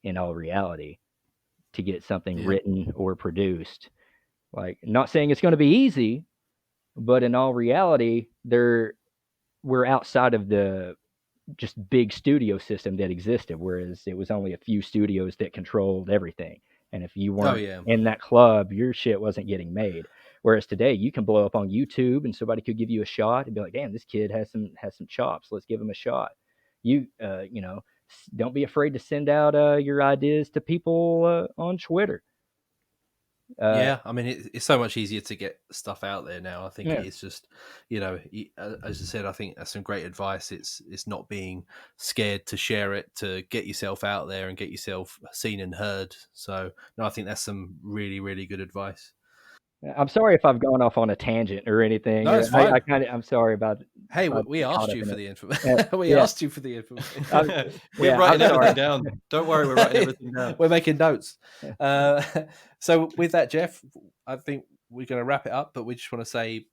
in all reality, to get something written or produced. Like, not saying it's going to be easy, but in all reality, we're outside of the just big studio system that existed, whereas it was only a few studios that controlled everything. And if you weren't in that club, your shit wasn't getting made. Whereas today, you can blow up on YouTube, and somebody could give you a shot and be like, "Damn, this kid has some chops. Let's give him a shot." Don't be afraid to send out your ideas to people on Twitter. I mean, it's so much easier to get stuff out there now. I think it's just, as I said, I think that's some great advice. It's not being scared to share it, to get yourself out there and get yourself seen and heard. So, no, I think that's some really, really good advice. I'm sorry if I've gone off on a tangent or anything. No, it's fine. I'm sorry about. Hey, we asked you for the information. We asked you for the information. We're writing everything down. Don't worry, we're writing everything down. We're making notes. So with that, Jeff, I think we're going to wrap it up. But we just want to say,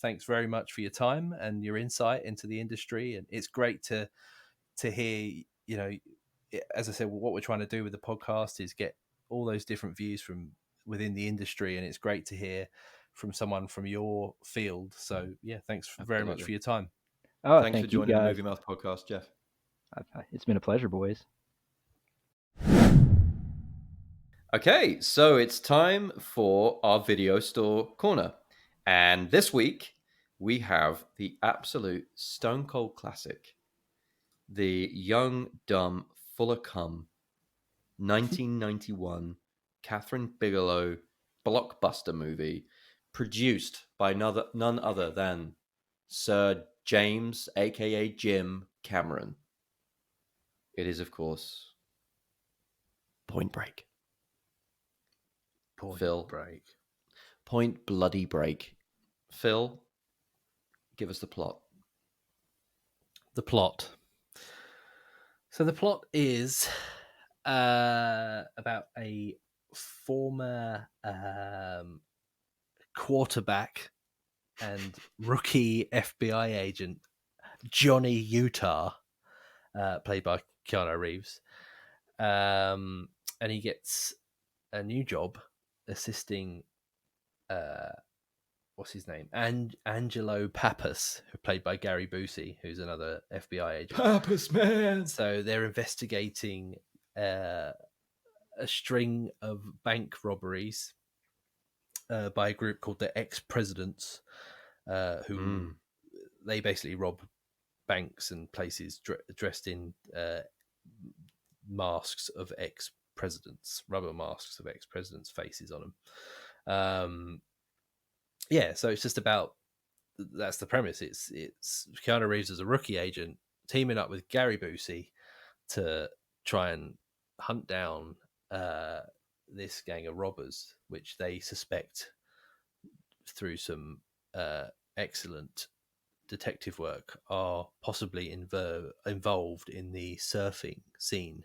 thanks very much for your time and your insight into the industry. And it's great to hear. As I said, what we're trying to do with the podcast is get all those different views from within the industry, and it's great to hear from someone from your field. So thanks very much for your time. Thanks for joining the Movie Mouth podcast, Jeff. It's been a pleasure, boys. Okay, so it's time for our video store corner. And this week we have the absolute stone cold classic, the Young, Dumb, Full of Cum 1991 Kathryn Bigelow blockbuster movie, produced by none other than Sir James, aka Jim Cameron. It is, of course, Point Break. Point bloody break. Phil, give us the plot. The plot. So the plot is about a former quarterback and rookie FBI agent, Johnny Utah, played by Keanu Reeves. And he gets a new job assisting, what's his name? Angelo Pappas, played by Gary Busey, who's another FBI agent. Pappas, man! So they're investigating a string of bank robberies by a group called the Ex-Presidents, who they basically rob banks and places dressed in masks of ex-presidents, rubber masks of ex-presidents' faces on them. So it's just about, that's the premise. It's Keanu Reeves as a rookie agent teaming up with Gary Busey to try and hunt down this gang of robbers, which they suspect through some excellent detective work are possibly involved in the surfing scene,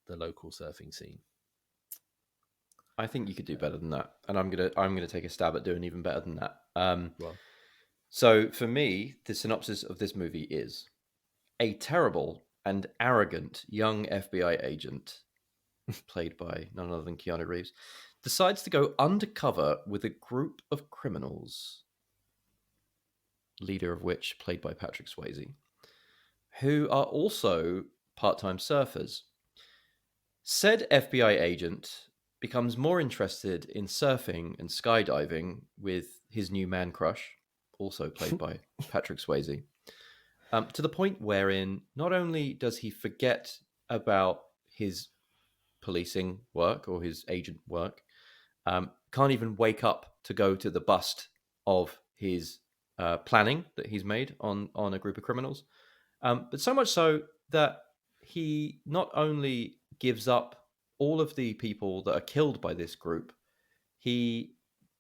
the local surfing scene. I think you could do better than that, and I'm gonna take a stab at doing even better than that. Well, So for me, the synopsis of this movie is: a terrible and arrogant young FBI agent, played by none other than Keanu Reeves, decides to go undercover with a group of criminals, leader of which played by Patrick Swayze, who are also part-time surfers. Said FBI agent becomes more interested in surfing and skydiving with his new man crush, also played by Patrick Swayze, to the point wherein not only does he forget about his policing work or his agent work, can't even wake up to go to the bust of his planning that he's made on a group of criminals, but so much so that he not only gives up all of the people that are killed by this group, he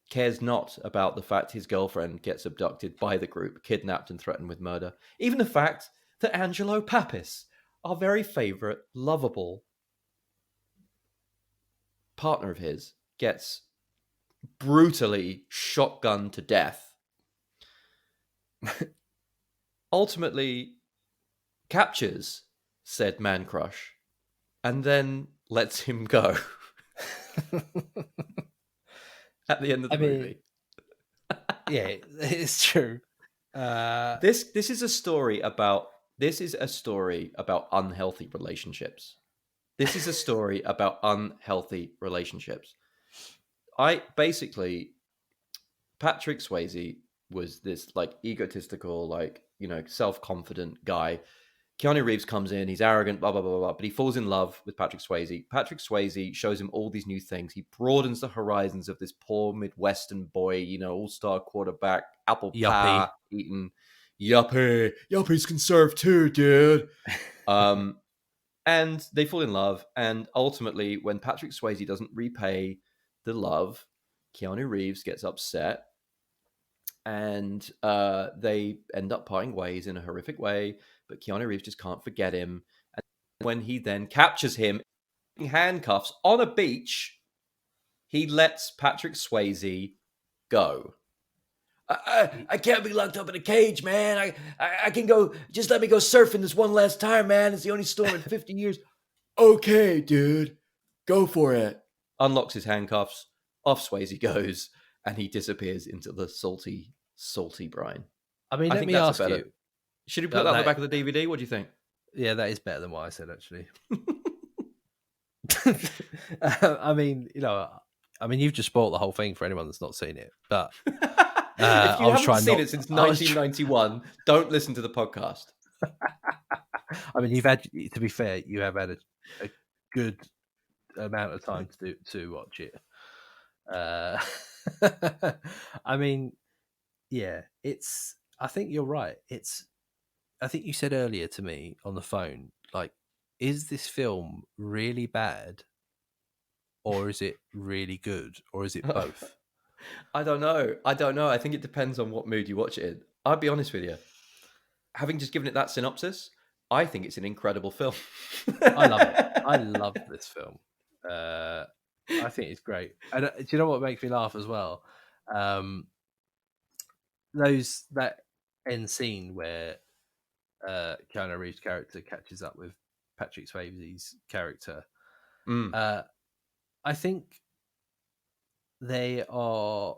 cares not about the fact his girlfriend gets abducted by the group, kidnapped and threatened with murder. Even the fact that Angelo Pappas, our very favorite, lovable partner of his, gets brutally shotgunned to death, ultimately captures said man crush and then lets him go at the end of the movie. Yeah, it's true. This is a story about unhealthy relationships. This is a story about unhealthy relationships. Patrick Swayze was this like egotistical, like, you know, self-confident guy. Keanu Reeves comes in, he's arrogant, blah, blah, blah, blah, but he falls in love with Patrick Swayze. Patrick Swayze shows him all these new things. He broadens the horizons of this poor Midwestern boy, you know, all-star quarterback, apple pie eating. Yuppie. Yuppies can serve too, dude. And they fall in love. And ultimately, when Patrick Swayze doesn't repay the love, Keanu Reeves gets upset. And they end up parting ways in a horrific way, but Keanu Reeves just can't forget him. And when he then captures him in handcuffs on a beach, he lets Patrick Swayze go. I can't be locked up in a cage, man. I can go. Just let me go surfing this one last time, man. It's the only storm in 50 years. Okay, dude. Go for it. Unlocks his handcuffs. Off Swayze goes. And he disappears into the salty, salty brine. I mean, let me ask you. Should we put that on the back of the DVD? What do you think? Yeah, that is better than what I said, actually. I mean, you've just spoiled the whole thing for anyone that's not seen it. But if you haven't seen it since 1991, don't listen to the podcast. I mean, to be fair, you have had a good amount of time to watch it. I mean, yeah, I think you're right. I think you said earlier to me on the phone, like, is this film really bad, or is it really good, or is it both? I don't know. I think it depends on what mood you watch it in. I'll be honest with you. Having just given it that synopsis, I think it's an incredible film. I love it. I love this film. I think it's great. And do you know what makes me laugh as well? That end scene where Keanu Reeves' character catches up with Patrick Swayze's character. I think they are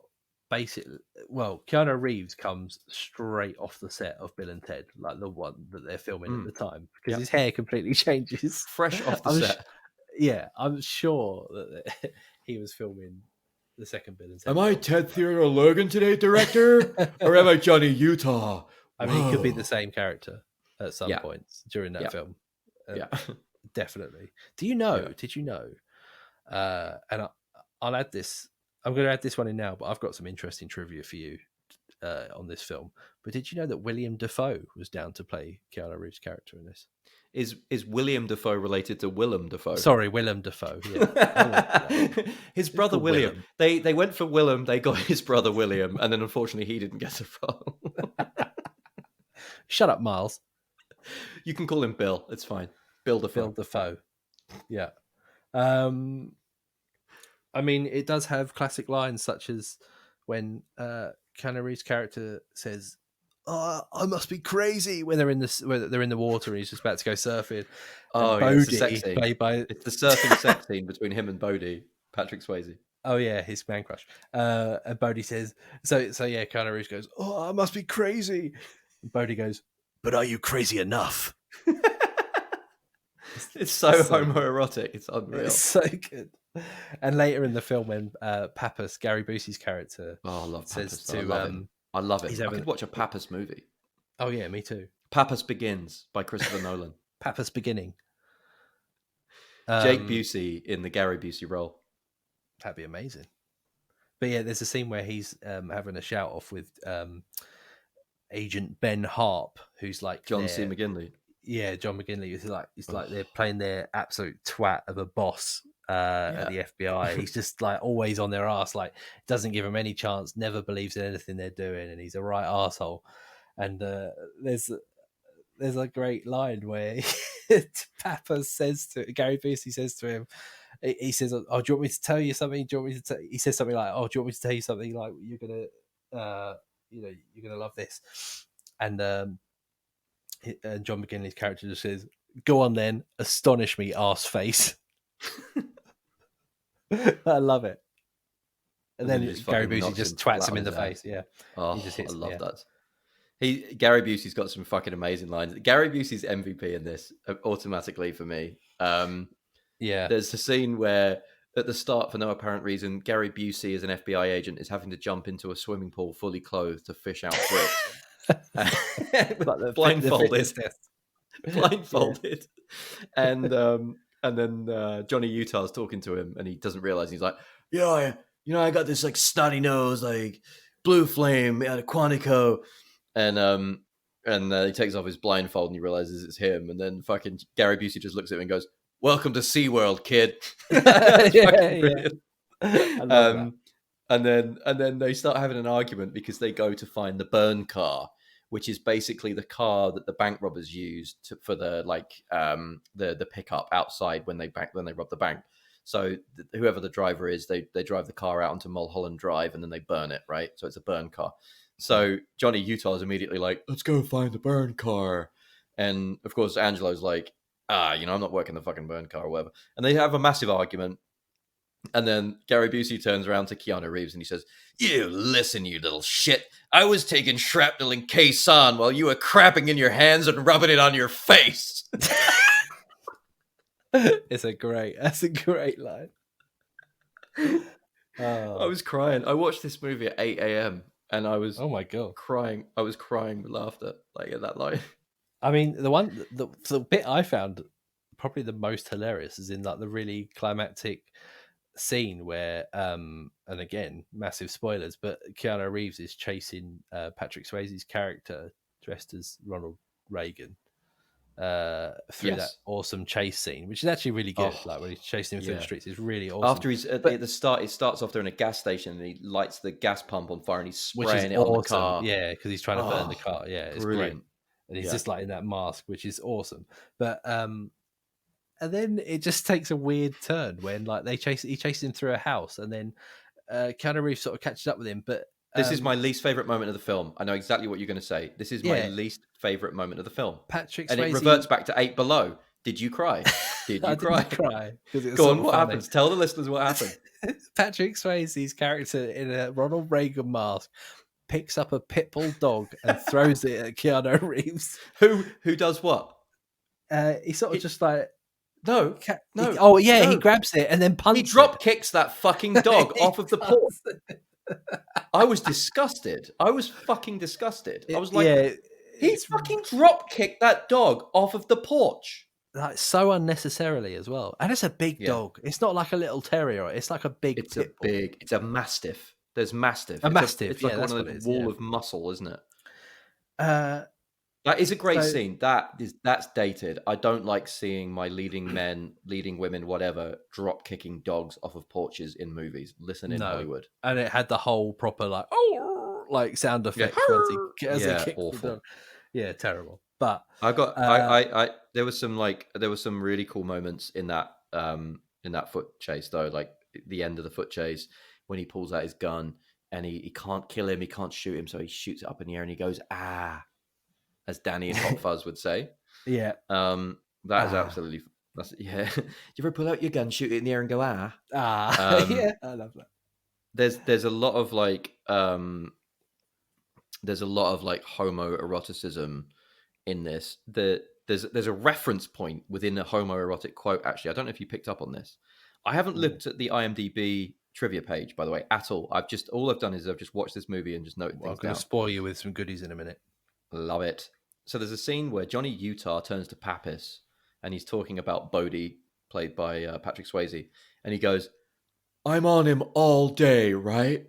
basically, Keanu Reeves comes straight off the set of Bill and Ted, like the one that they're filming at the time, because his hair completely changes. Fresh off the set. I'm sure that he was filming the second Bill and Ted. Am I Ted Theodore Logan today, director? Or am I Johnny Utah? I mean, he could be the same character at some points during that film. Definitely. Did you know? And I'll add this. I'm going to add this one in now, but I've got some interesting trivia for you on this film. But did you know that William Dafoe was down to play Keanu Reeves' character in this? Is William Dafoe related to Willem Dafoe? Sorry, Willem Dafoe. Yeah. His brother William. They went for Willem. They got his brother William, and then unfortunately he didn't get a role. Shut up, Miles. You can call him Bill. It's fine. Bill Dafoe. Yeah. I mean, it does have classic lines such as when Keanu Reeves' character says, "Oh, I must be crazy," when they're in the water and he's just about to go surfing. Oh And yeah, it's the sex Bodhi, scene. played by It's the surfing sex scene between him and Bodhi, Patrick Swayze. oh yeah, his man crush. And Bodhi says, so yeah, Keanu Reeves goes, "Oh, I must be crazy." And Bodhi goes, "But are you crazy enough?" It's so homoerotic. It's unreal. It's so good. And later in the film, when Pappas, Gary Busey's character, Oh, I love says Pappas. I love him. I love it. I could watch a Pappas movie. Oh yeah, me too. Pappas Begins by Christopher Nolan. Pappas Beginning. Jake Busey in the Gary Busey role. That'd be amazing. But yeah, there's a scene where he's having a shout off with Agent Ben Harp, who's like John C. McGinley. Yeah, John McGinley. It's like they're playing their absolute twat of a boss at the FBI. He's just like always on their ass, like doesn't give them any chance, never believes in anything they're doing, and he's a right asshole. And there's a great line where Papa says to Gary Busey says to him, he says, "Oh, do you want me to tell you something? Do you want me to?" He says something like, "Oh, do you want me to tell you something? Like you're gonna, you're gonna love this." And John McGinley's character just says, "Go on then, astonish me, arse face." I love it. And then Gary Busey just twats him in the face. Yeah. Oh, he just hits, I love that. Gary Busey's got some fucking amazing lines. Gary Busey's MVP in this automatically for me. Yeah. There's a scene where at the start, for no apparent reason, Gary Busey as an FBI agent is having to jump into a swimming pool fully clothed to fish out bricks. Blindfolded. Blindfolded. And then Johnny Utah's talking to him and he doesn't realize. He's like, "Yeah, I got this like snotty nose, like blue flame out of Quantico." And he takes off his blindfold and he realizes it's him. And then fucking Gary Busey just looks at him and goes, "Welcome to SeaWorld, kid." Yeah. I love that. And then they start having an argument because they go to find the burn car, which is basically the car that the bank robbers used for the pickup outside when they rob the bank. So whoever the driver is, they drive the car out onto Mulholland Drive and then they burn it, right? So it's a burn car. So Johnny Utah is immediately like, "Let's go find the burn car." And of course, Angelo's like, "I'm not working the fucking burn car or whatever." And they have a massive argument. And then Gary Busey turns around to Keanu Reeves and he says, "You listen, you little shit. I was taking shrapnel in Khe-Sanh while you were crapping in your hands and rubbing it on your face." That's a great line. I was crying. I watched this movie at 8 a.m. and I was, oh my God, crying. I was crying with laughter, like at that line. I mean, the bit I found probably the most hilarious is in like the really climactic scene where and again, massive spoilers, but Keanu Reeves is chasing Patrick Swayze's character dressed as Ronald Reagan through that awesome chase scene, which is actually really good. Like when he's chasing him through the streets, it's really awesome. After he's at the start, it starts off there in a gas station and he lights the gas pump on fire and he's spraying it on the car. Yeah, because he's trying to burn the car. Yeah, it's brilliant. Great. And he's just like in that mask, which is awesome. But and then it just takes a weird turn when like he chases him through a house, and then Keanu Reeves sort of catches up with him. But this is my least favorite moment of the film. I know exactly what you're going to say. This is my least favorite moment of the film. Patrick Swayze, and it reverts back to 8 Below. Did you cry? Did you cry? Cry. Go on. What happens? Tell the listeners what happened. Patrick Swayze's character in a Ronald Reagan mask picks up a pit bull dog and throws it at Keanu Reeves. Who does what? He sort of just like no. He grabs it and then punches. He drop kicks that fucking dog off of the porch. I was disgusted. I was fucking disgusted. I was like, he fucking drop kicked that dog off of the porch. Like so unnecessarily as well. And it's a big dog. It's not like a little terrier. It's like a big. It's a mastiff. There's mastiff. It's like one of the wall of muscle, isn't it? That is a great scene. That's dated. I don't like seeing my leading men, leading women, whatever, drop kicking dogs off of porches in movies. Listen in Hollywood. And it had the whole proper like sound effect as he kicked awful. the dog. Yeah, terrible. But there was some really cool moments in that foot chase though. Like the end of the foot chase when he pulls out his gun and he can't kill him, he can't shoot him, so he shoots it up in the air and he goes, ah, as Danny and Hot Fuzz would say. Yeah. That is absolutely, yeah. You ever pull out your gun, shoot it in the air and go, ah? Yeah, I love that. There's a lot of like homoeroticism in this. There's a reference point within a homoerotic quote. Actually, I don't know if you picked up on this. I haven't looked at the IMDb trivia page, by the way, at all. All I've done is I've just watched this movie and just noted things I'm going down. to spoil you with some goodies in a minute. Love it. So there's a scene where Johnny Utah turns to Pappas and he's talking about Bodie, played by Patrick Swayze, and he goes, "I'm on him all day, right?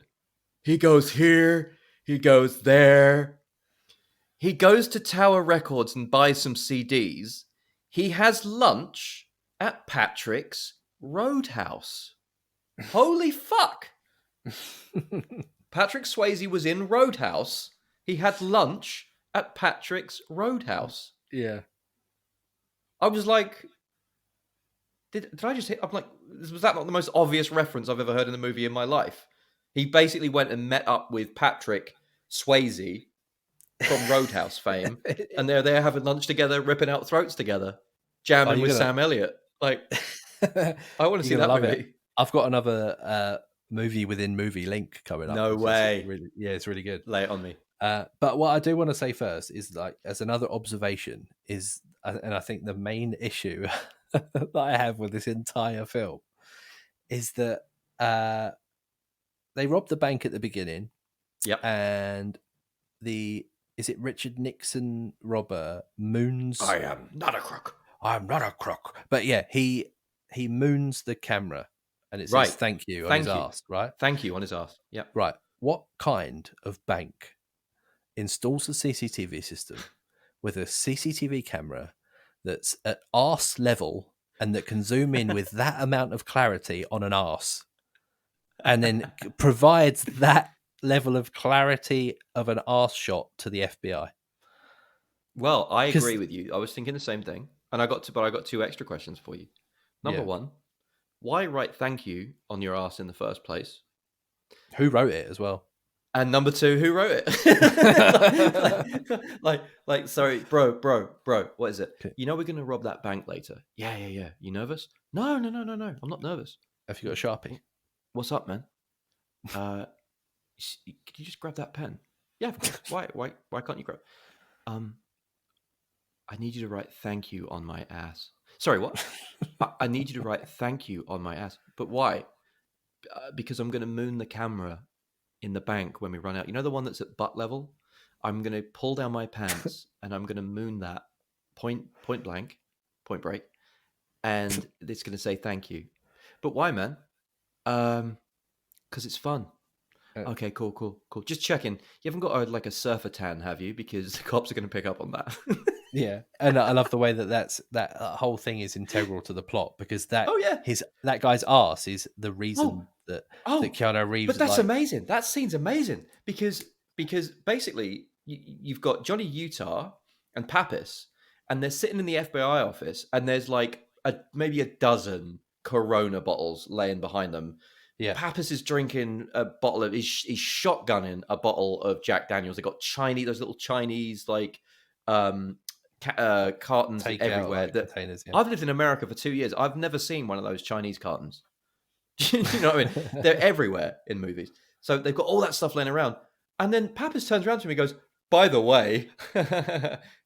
He goes here, he goes there. He goes to Tower Records and buys some CDs. He has lunch at Patrick's Roadhouse." Holy fuck! Patrick Swayze was in Roadhouse. He had lunch at Patrick's Roadhouse. Yeah. I was like, did I just hit? I'm like, was that not the most obvious reference I've ever heard in a movie in my life? He basically went and met up with Patrick Swayze from Roadhouse fame, and they're there having lunch together, ripping out throats together, jamming with Sam Elliott. Like, I want to see that movie. It. I've got another movie within movie link coming up. No way. It's really good. Lay it on me. But what I do want to say first is, like, as another observation is, and I think the main issue that I have with this entire film is that they robbed the bank at the beginning. Yep. And is it Richard Nixon robber moons? I am not a crook. I'm not a crook. But yeah, he moons the camera and it says thank you on his arse, right? Thank you on his arse. Yeah. Right. What kind of bank installs a CCTV system with a CCTV camera that's at arse level and that can zoom in with that amount of clarity on an arse and then provides that level of clarity of an arse shot to the FBI? Well, I agree with you. I was thinking the same thing, and I got two extra questions for you. Number one, why write thank you on your arse in the first place? Who wrote it as well? And number two, who wrote it? like, sorry, bro, what is it? Okay. You know we're going to rob that bank later. Yeah. You nervous? No. I'm not nervous. Have you got a Sharpie? What's up, man? Could you just grab that pen? Yeah, of course. Why can't you grab? I need you to write thank you on my ass. Sorry, what? I need you to write thank you on my ass. But why? Because I'm going to moon the camera in the bank when we run out. You know the one that's at butt level? I'm going to pull down my pants and I'm going to moon that point blank, point break, and it's going to say thank you. But why, man? Because it's fun. Okay, cool. Just checking. You haven't got a surfer tan, have you? Because the cops are going to pick up on that. Yeah, and I love the way that whole thing is integral to the plot, because that guy's arse is the reason that Keanu Reeves. But that's amazing. That scene's amazing because basically you've got Johnny Utah and Pappas, and they're sitting in the FBI office, and there's like maybe a dozen Corona bottles laying behind them. Yeah, Pappas is drinking a bottle of. He's shotgunning a bottle of Jack Daniels. They got those little Chinese like cartons everywhere. Containers. Yeah. I've lived in America for 2 years. I've never seen one of those Chinese cartons. You know what I mean? They're everywhere in movies. So they've got all that stuff laying around. And then Pappas turns around to me and goes, "By the way,"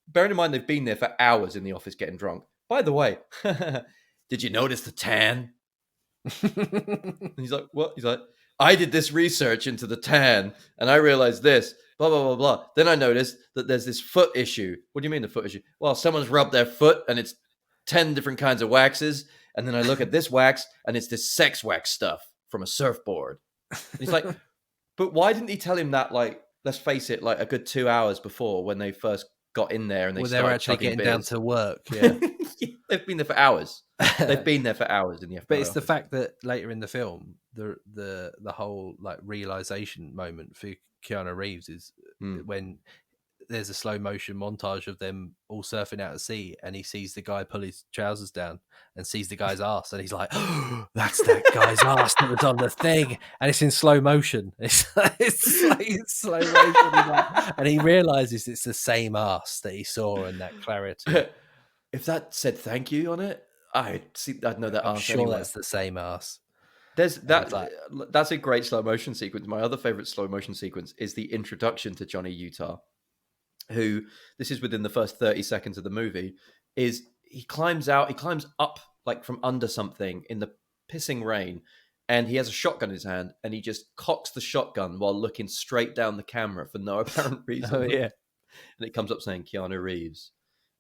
bearing in mind they've been there for hours in the office getting drunk. "By the way, did you notice the tan?" And he's like, "What?" He's like, "I did this research into the tan and I realized this, blah, blah, blah, blah. Then I noticed that there's this foot issue." "What do you mean the foot issue?" "Well, someone's rubbed their foot and it's 10 different kinds of waxes. And then I look at this wax and it's this sex wax stuff from a surfboard." And he's like, "But why didn't he tell him that, like, let's face it, like a good 2 hours before when they first got in there and they were actually getting down to work?" Yeah. They've been there for hours. They've been there for hours in the FBI But it's office. the fact that later in the film, the whole like realization moment for Keanu Reeves is when there's a slow motion montage of them all surfing out at sea, and he sees the guy pull his trousers down and sees the guy's ass, and he's like, oh, that's that guy's ass that was on the thing, and it's in slow motion. It's slow motion, and he realizes it's the same ass that he saw in that clarity. If that said thank you on it, I'd know that I'm ass sure anyway. that's the same ass. There's And it's that. That's a great slow motion sequence. My other favorite slow motion sequence is the introduction to Johnny Utah, who, this is within the first 30 seconds of the movie, is he climbs up like from under something in the pissing rain, and he has a shotgun in his hand, and he just cocks the shotgun while looking straight down the camera for no apparent reason. Oh yeah. And it comes up saying Keanu Reeves.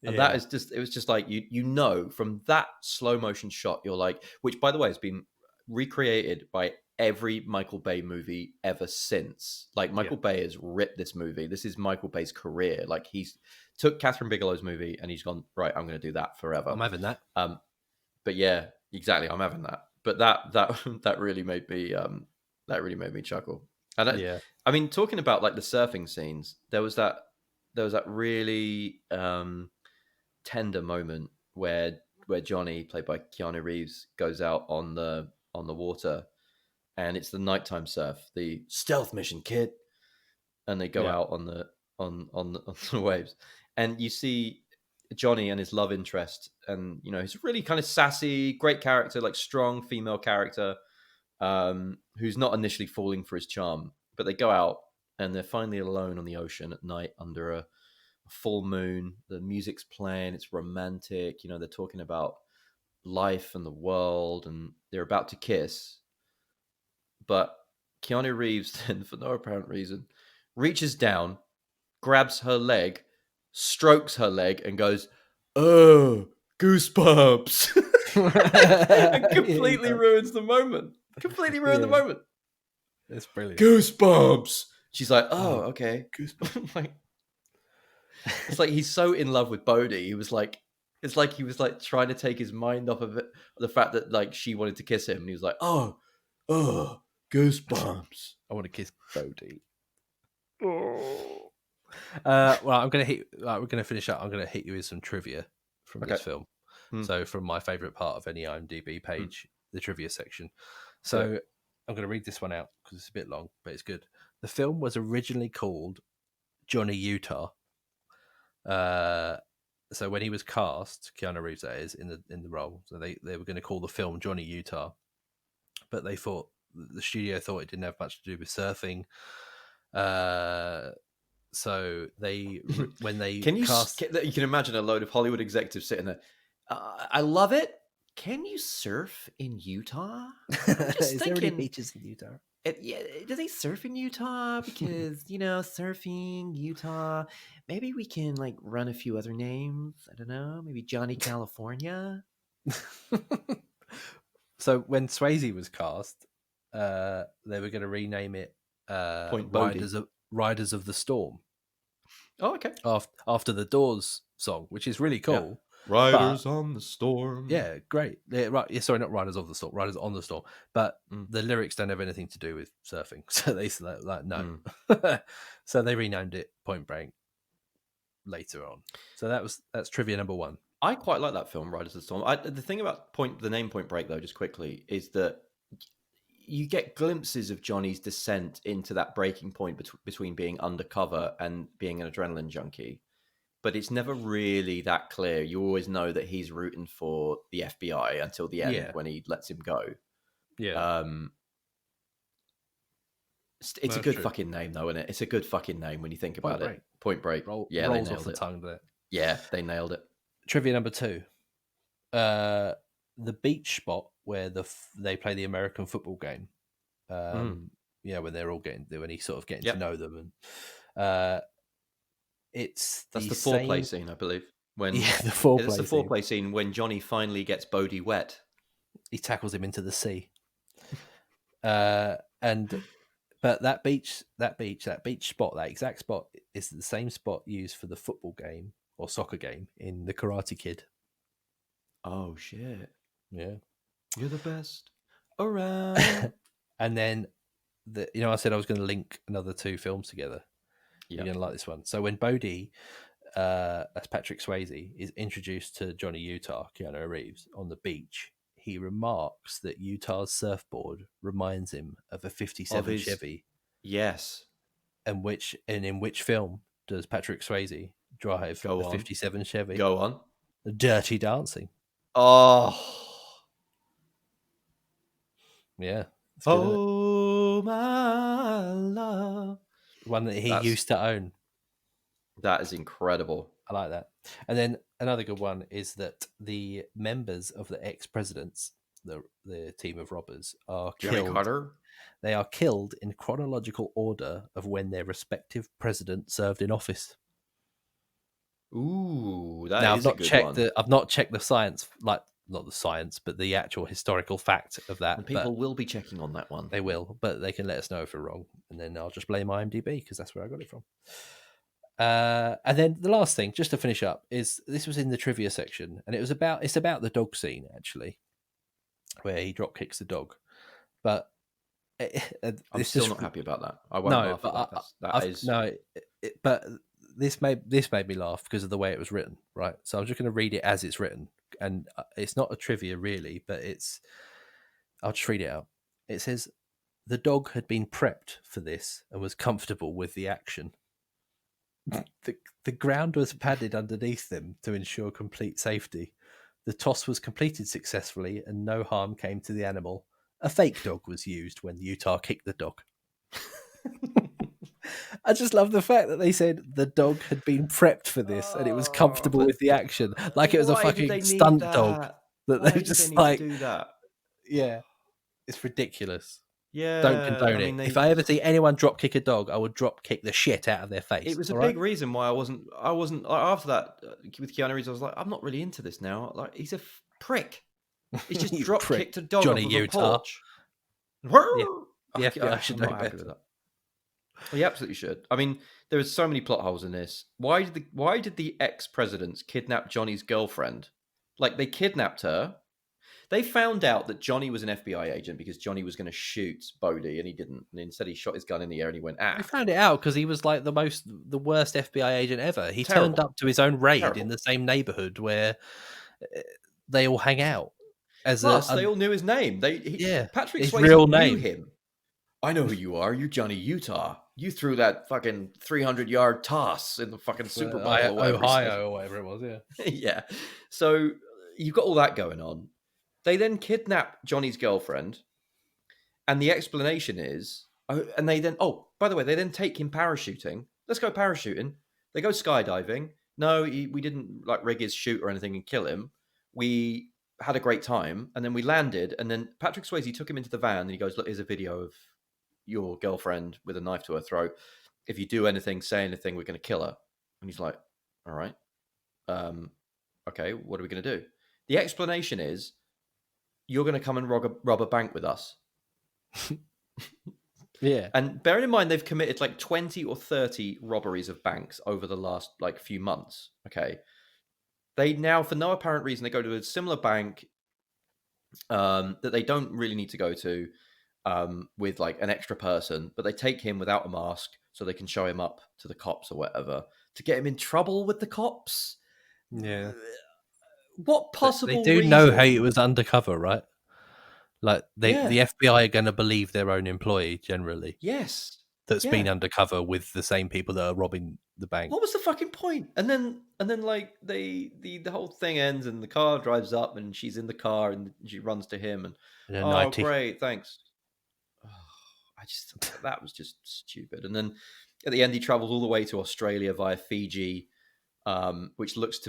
And Yeah. that is just, it was just like, you know, from that slow motion shot, you're like, which by the way has been recreated by every Michael Bay movie ever since. Like, Michael Bay has ripped this movie. This is Michael Bay's career. Like, he's took Kathryn Bigelow's movie and he's gone, right, I'm going to do that forever. I'm having that. But yeah, exactly, I'm having that. But that really made me chuckle. And I mean, talking about like the surfing scenes, there was that really tender moment where Johnny, played by Keanu Reeves, goes out on the water, and it's the nighttime surf, the stealth mission, kid, and they go out on the waves, and you see Johnny and his love interest, and you know, he's really kind of sassy, great character, like strong female character, who's not initially falling for his charm, but they go out and they're finally alone on the ocean at night under a full moon. The music's playing, it's romantic, you know, they're talking about life and the world, and they're about to kiss, but Keanu Reeves then, for no apparent reason, reaches down, grabs her leg, strokes her leg, and goes, oh, goosebumps. And completely ruins the moment. Completely ruined the moment. It's brilliant. Goosebumps. She's like, oh, okay. Goosebumps. Like, it's like he's so in love with Bodhi. He was like, it's like he was like trying to take his mind off of it, the fact that like she wanted to kiss him, and he was like, oh, goosebumps. I want to kiss Bodhi. Well, I'm gonna hit. We're gonna finish up. I'm gonna hit you with some trivia from this film. So, from my favorite part of any IMDb page, the trivia section. So, I'm gonna read this one out because it's a bit long, but it's good. The film was originally called Johnny Utah. So when he was cast, Keanu Reeves, that is, in the role, so they were going to call the film Johnny Utah, but they thought, the studio thought it didn't have much to do with surfing. So they, when they you can imagine a load of Hollywood executives sitting there. I love it. Can you surf in Utah? I'm just is there any beaches in Utah? Do they surf in Utah? Because, you know, surfing, Utah, maybe we can like run a few other names. I don't know, maybe Johnny California. So when Swayze was cast, they were going to rename it Riders of the Storm. Oh, okay. After the Doors song, which is really cool. Yeah. Riders on the Storm. Yeah, great. Sorry, not Riders of the Storm, Riders on the Storm. But the lyrics don't have anything to do with surfing. So they said like no. So they renamed it Point Break later on. So that's trivia number one. I quite like that film, Riders of the Storm. The thing about the name Point Break, though, just quickly, is that you get glimpses of Johnny's descent into that breaking point between being undercover and being an adrenaline junkie. But it's never really that clear. You always know that he's rooting for the FBI until the end when he lets him go. Yeah. It's a good fucking name, though, isn't it? It's a good fucking name when you think about it. Point Break. Rolls they nailed off the tongue there. Yeah, they nailed it. Trivia number two. The beach spot where they play the American football game. Yeah, when they're all when he's sort of getting to know them, and that's the foreplay scene, I believe. The foreplay scene when Johnny finally gets Bodhi wet. He tackles him into the sea. But that beach spot, that exact spot, is the same spot used for the football game or soccer game in The Karate Kid. Oh shit! Yeah, you're the best around. And then, I said I was going to link another two films together. You're going to like this one. So when Bodhi, as Patrick Swayze, is introduced to Johnny Utah, Keanu Reeves, on the beach, he remarks that Utah's surfboard reminds him of a 57 Chevy. Yes. And in which film does Patrick Swayze drive a 57 Chevy? Go on. Dirty Dancing. Oh. Yeah. Oh, my love. One that he used to own. That is incredible. I like that. And then another good one is that the members of the ex-presidents, the team of robbers, are Jimmy killed. Carter? They are killed in chronological order of when their respective president served in office. Ooh, that is a good one. I've not checked the science, like not the science, but the actual historical fact of that. And people will be checking on that one. They will, but they can let us know if we're wrong, and then I'll just blame IMDb because that's where I got it from. And then the last thing, just to finish up, is this was in the trivia section, and it's about the dog scene actually, where he drop kicks the dog. But I'm still not happy about that. I won't laugh at that. But this made me laugh because of the way it was written, right? So I'm just going to read it as it's written, and it's not a trivia really, but I'll just read it out. It says, "The dog had been prepped for this and was comfortable with the action. The ground was padded underneath them to ensure complete safety. The toss was completed successfully and no harm came to the animal. A fake dog was used when Utah kicked the dog." I just love the fact that they said the dog had been prepped for this and it was comfortable with the action, like it was a fucking stunt dog that they just like do that. Yeah, it's ridiculous. Yeah, don't condone it. If I ever see anyone drop kick a dog, I would drop kick the shit out of their face. It was a big reason why I wasn't after that with Keanu Reeves. I was like, I'm not really into this now. Like, he's a prick. He's just drop kicked a dog Johnny off of Utah. a porch. Yeah, I should know happy with that. Well, you absolutely should. I mean, there are so many plot holes in this. Why did the ex-presidents kidnap Johnny's girlfriend? Like, they kidnapped her. They found out that Johnny was an FBI agent because Johnny was going to shoot Bodhi and he didn't. And instead he shot his gun in the air and he went, They found it out because he was like the worst FBI agent ever. He Terrible. turned up to his own raid Terrible. in the same neighborhood where they all hang out. Plus, they all knew his name. Patrick his Swayze real knew name. him. I know who you are. You're Johnny Utah. You threw that fucking 300-yard toss in the fucking Super Bowl or whatever. Ohio or whatever it was, yeah. Yeah. So you've got all that going on. They then kidnap Johnny's girlfriend, and the explanation is, by the way, they then take him parachuting. Let's go parachuting. They go skydiving. No, we didn't like rig his chute or anything and kill him. We had a great time, and then we landed, and then Patrick Swayze took him into the van, and he goes, "Look, here's a video of your girlfriend with a knife to her throat. If you do anything, say anything, we're going to kill her." And he's like, "All right. Okay, what are we going to do?" The explanation is, "You're going to come and rob a bank with us." Yeah. And bearing in mind, they've committed like 20 or 30 robberies of banks over the last like few months. Okay. They now, for no apparent reason, they go to a similar bank that they don't really need to go to with like an extra person, but they take him without a mask so they can show him up to the cops or whatever to get him in trouble with the cops. Yeah. What possible They do reason? know how it was undercover, right? Like the FBI are going to believe their own employee generally. Yes. That's been undercover with the same people that are robbing the bank. What was the fucking point? And then like the whole thing ends and the car drives up and she's in the car and she runs to him and oh 90. Great, thanks. That was just stupid. And then at the end he travels all the way to Australia via Fiji, which looks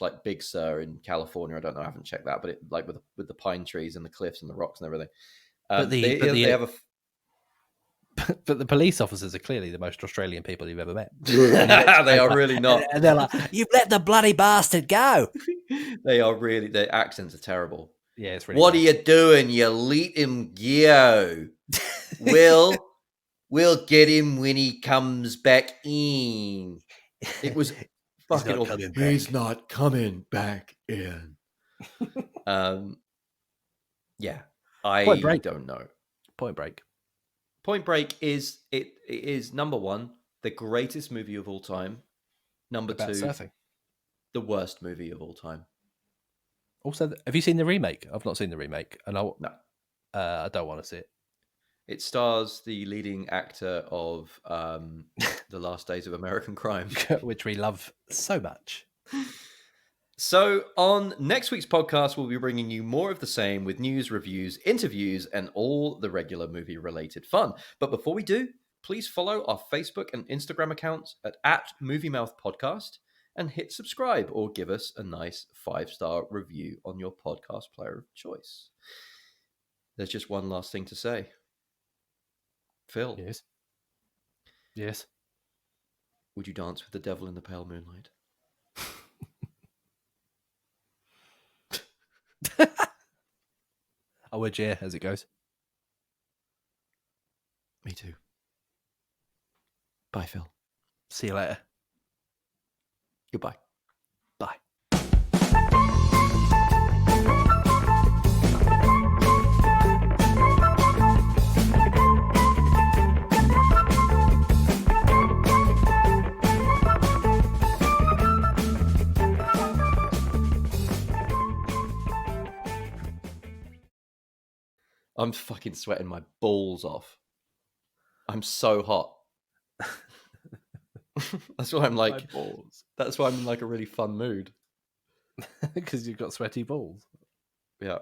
like Big Sur in California. I don't know, I haven't checked that, but it like with the pine trees and the cliffs and the rocks and everything. They have a But the police officers are clearly the most Australian people you've ever met. They are really not. And they're like, "You've let the bloody bastard go." They are really, their accents are terrible. Yeah, it's really What bad. are you doing? You let him go. We'll get him when he comes back in. It was fucking awful. He's not coming back in. Yeah, I don't know. Point Break. Point Break is it is number one, the greatest movie of all time. Number About 2, surfing. the worst movie of all time. Also, have you seen the remake? I've not seen the remake, and No. I don't want to see it. It stars the leading actor of The Last Days of American Crime, Which we love so much. So on next week's podcast, we'll be bringing you more of the same with news, reviews, interviews, and all the regular movie-related fun. But before we do, please follow our Facebook and Instagram accounts at MovieMouthPodcast and hit subscribe or give us a nice 5-star review on your podcast player of choice. There's just one last thing to say. Phil. Yes. Yes. Would you dance with the devil in the pale moonlight? I would, yeah, as it goes. Me too. Bye, Phil. See you later. Goodbye. Bye. I'm fucking sweating my balls off. I'm so hot. That's why I'm like balls. That's why I'm in like a really fun mood. Because you've got sweaty balls. Yeah.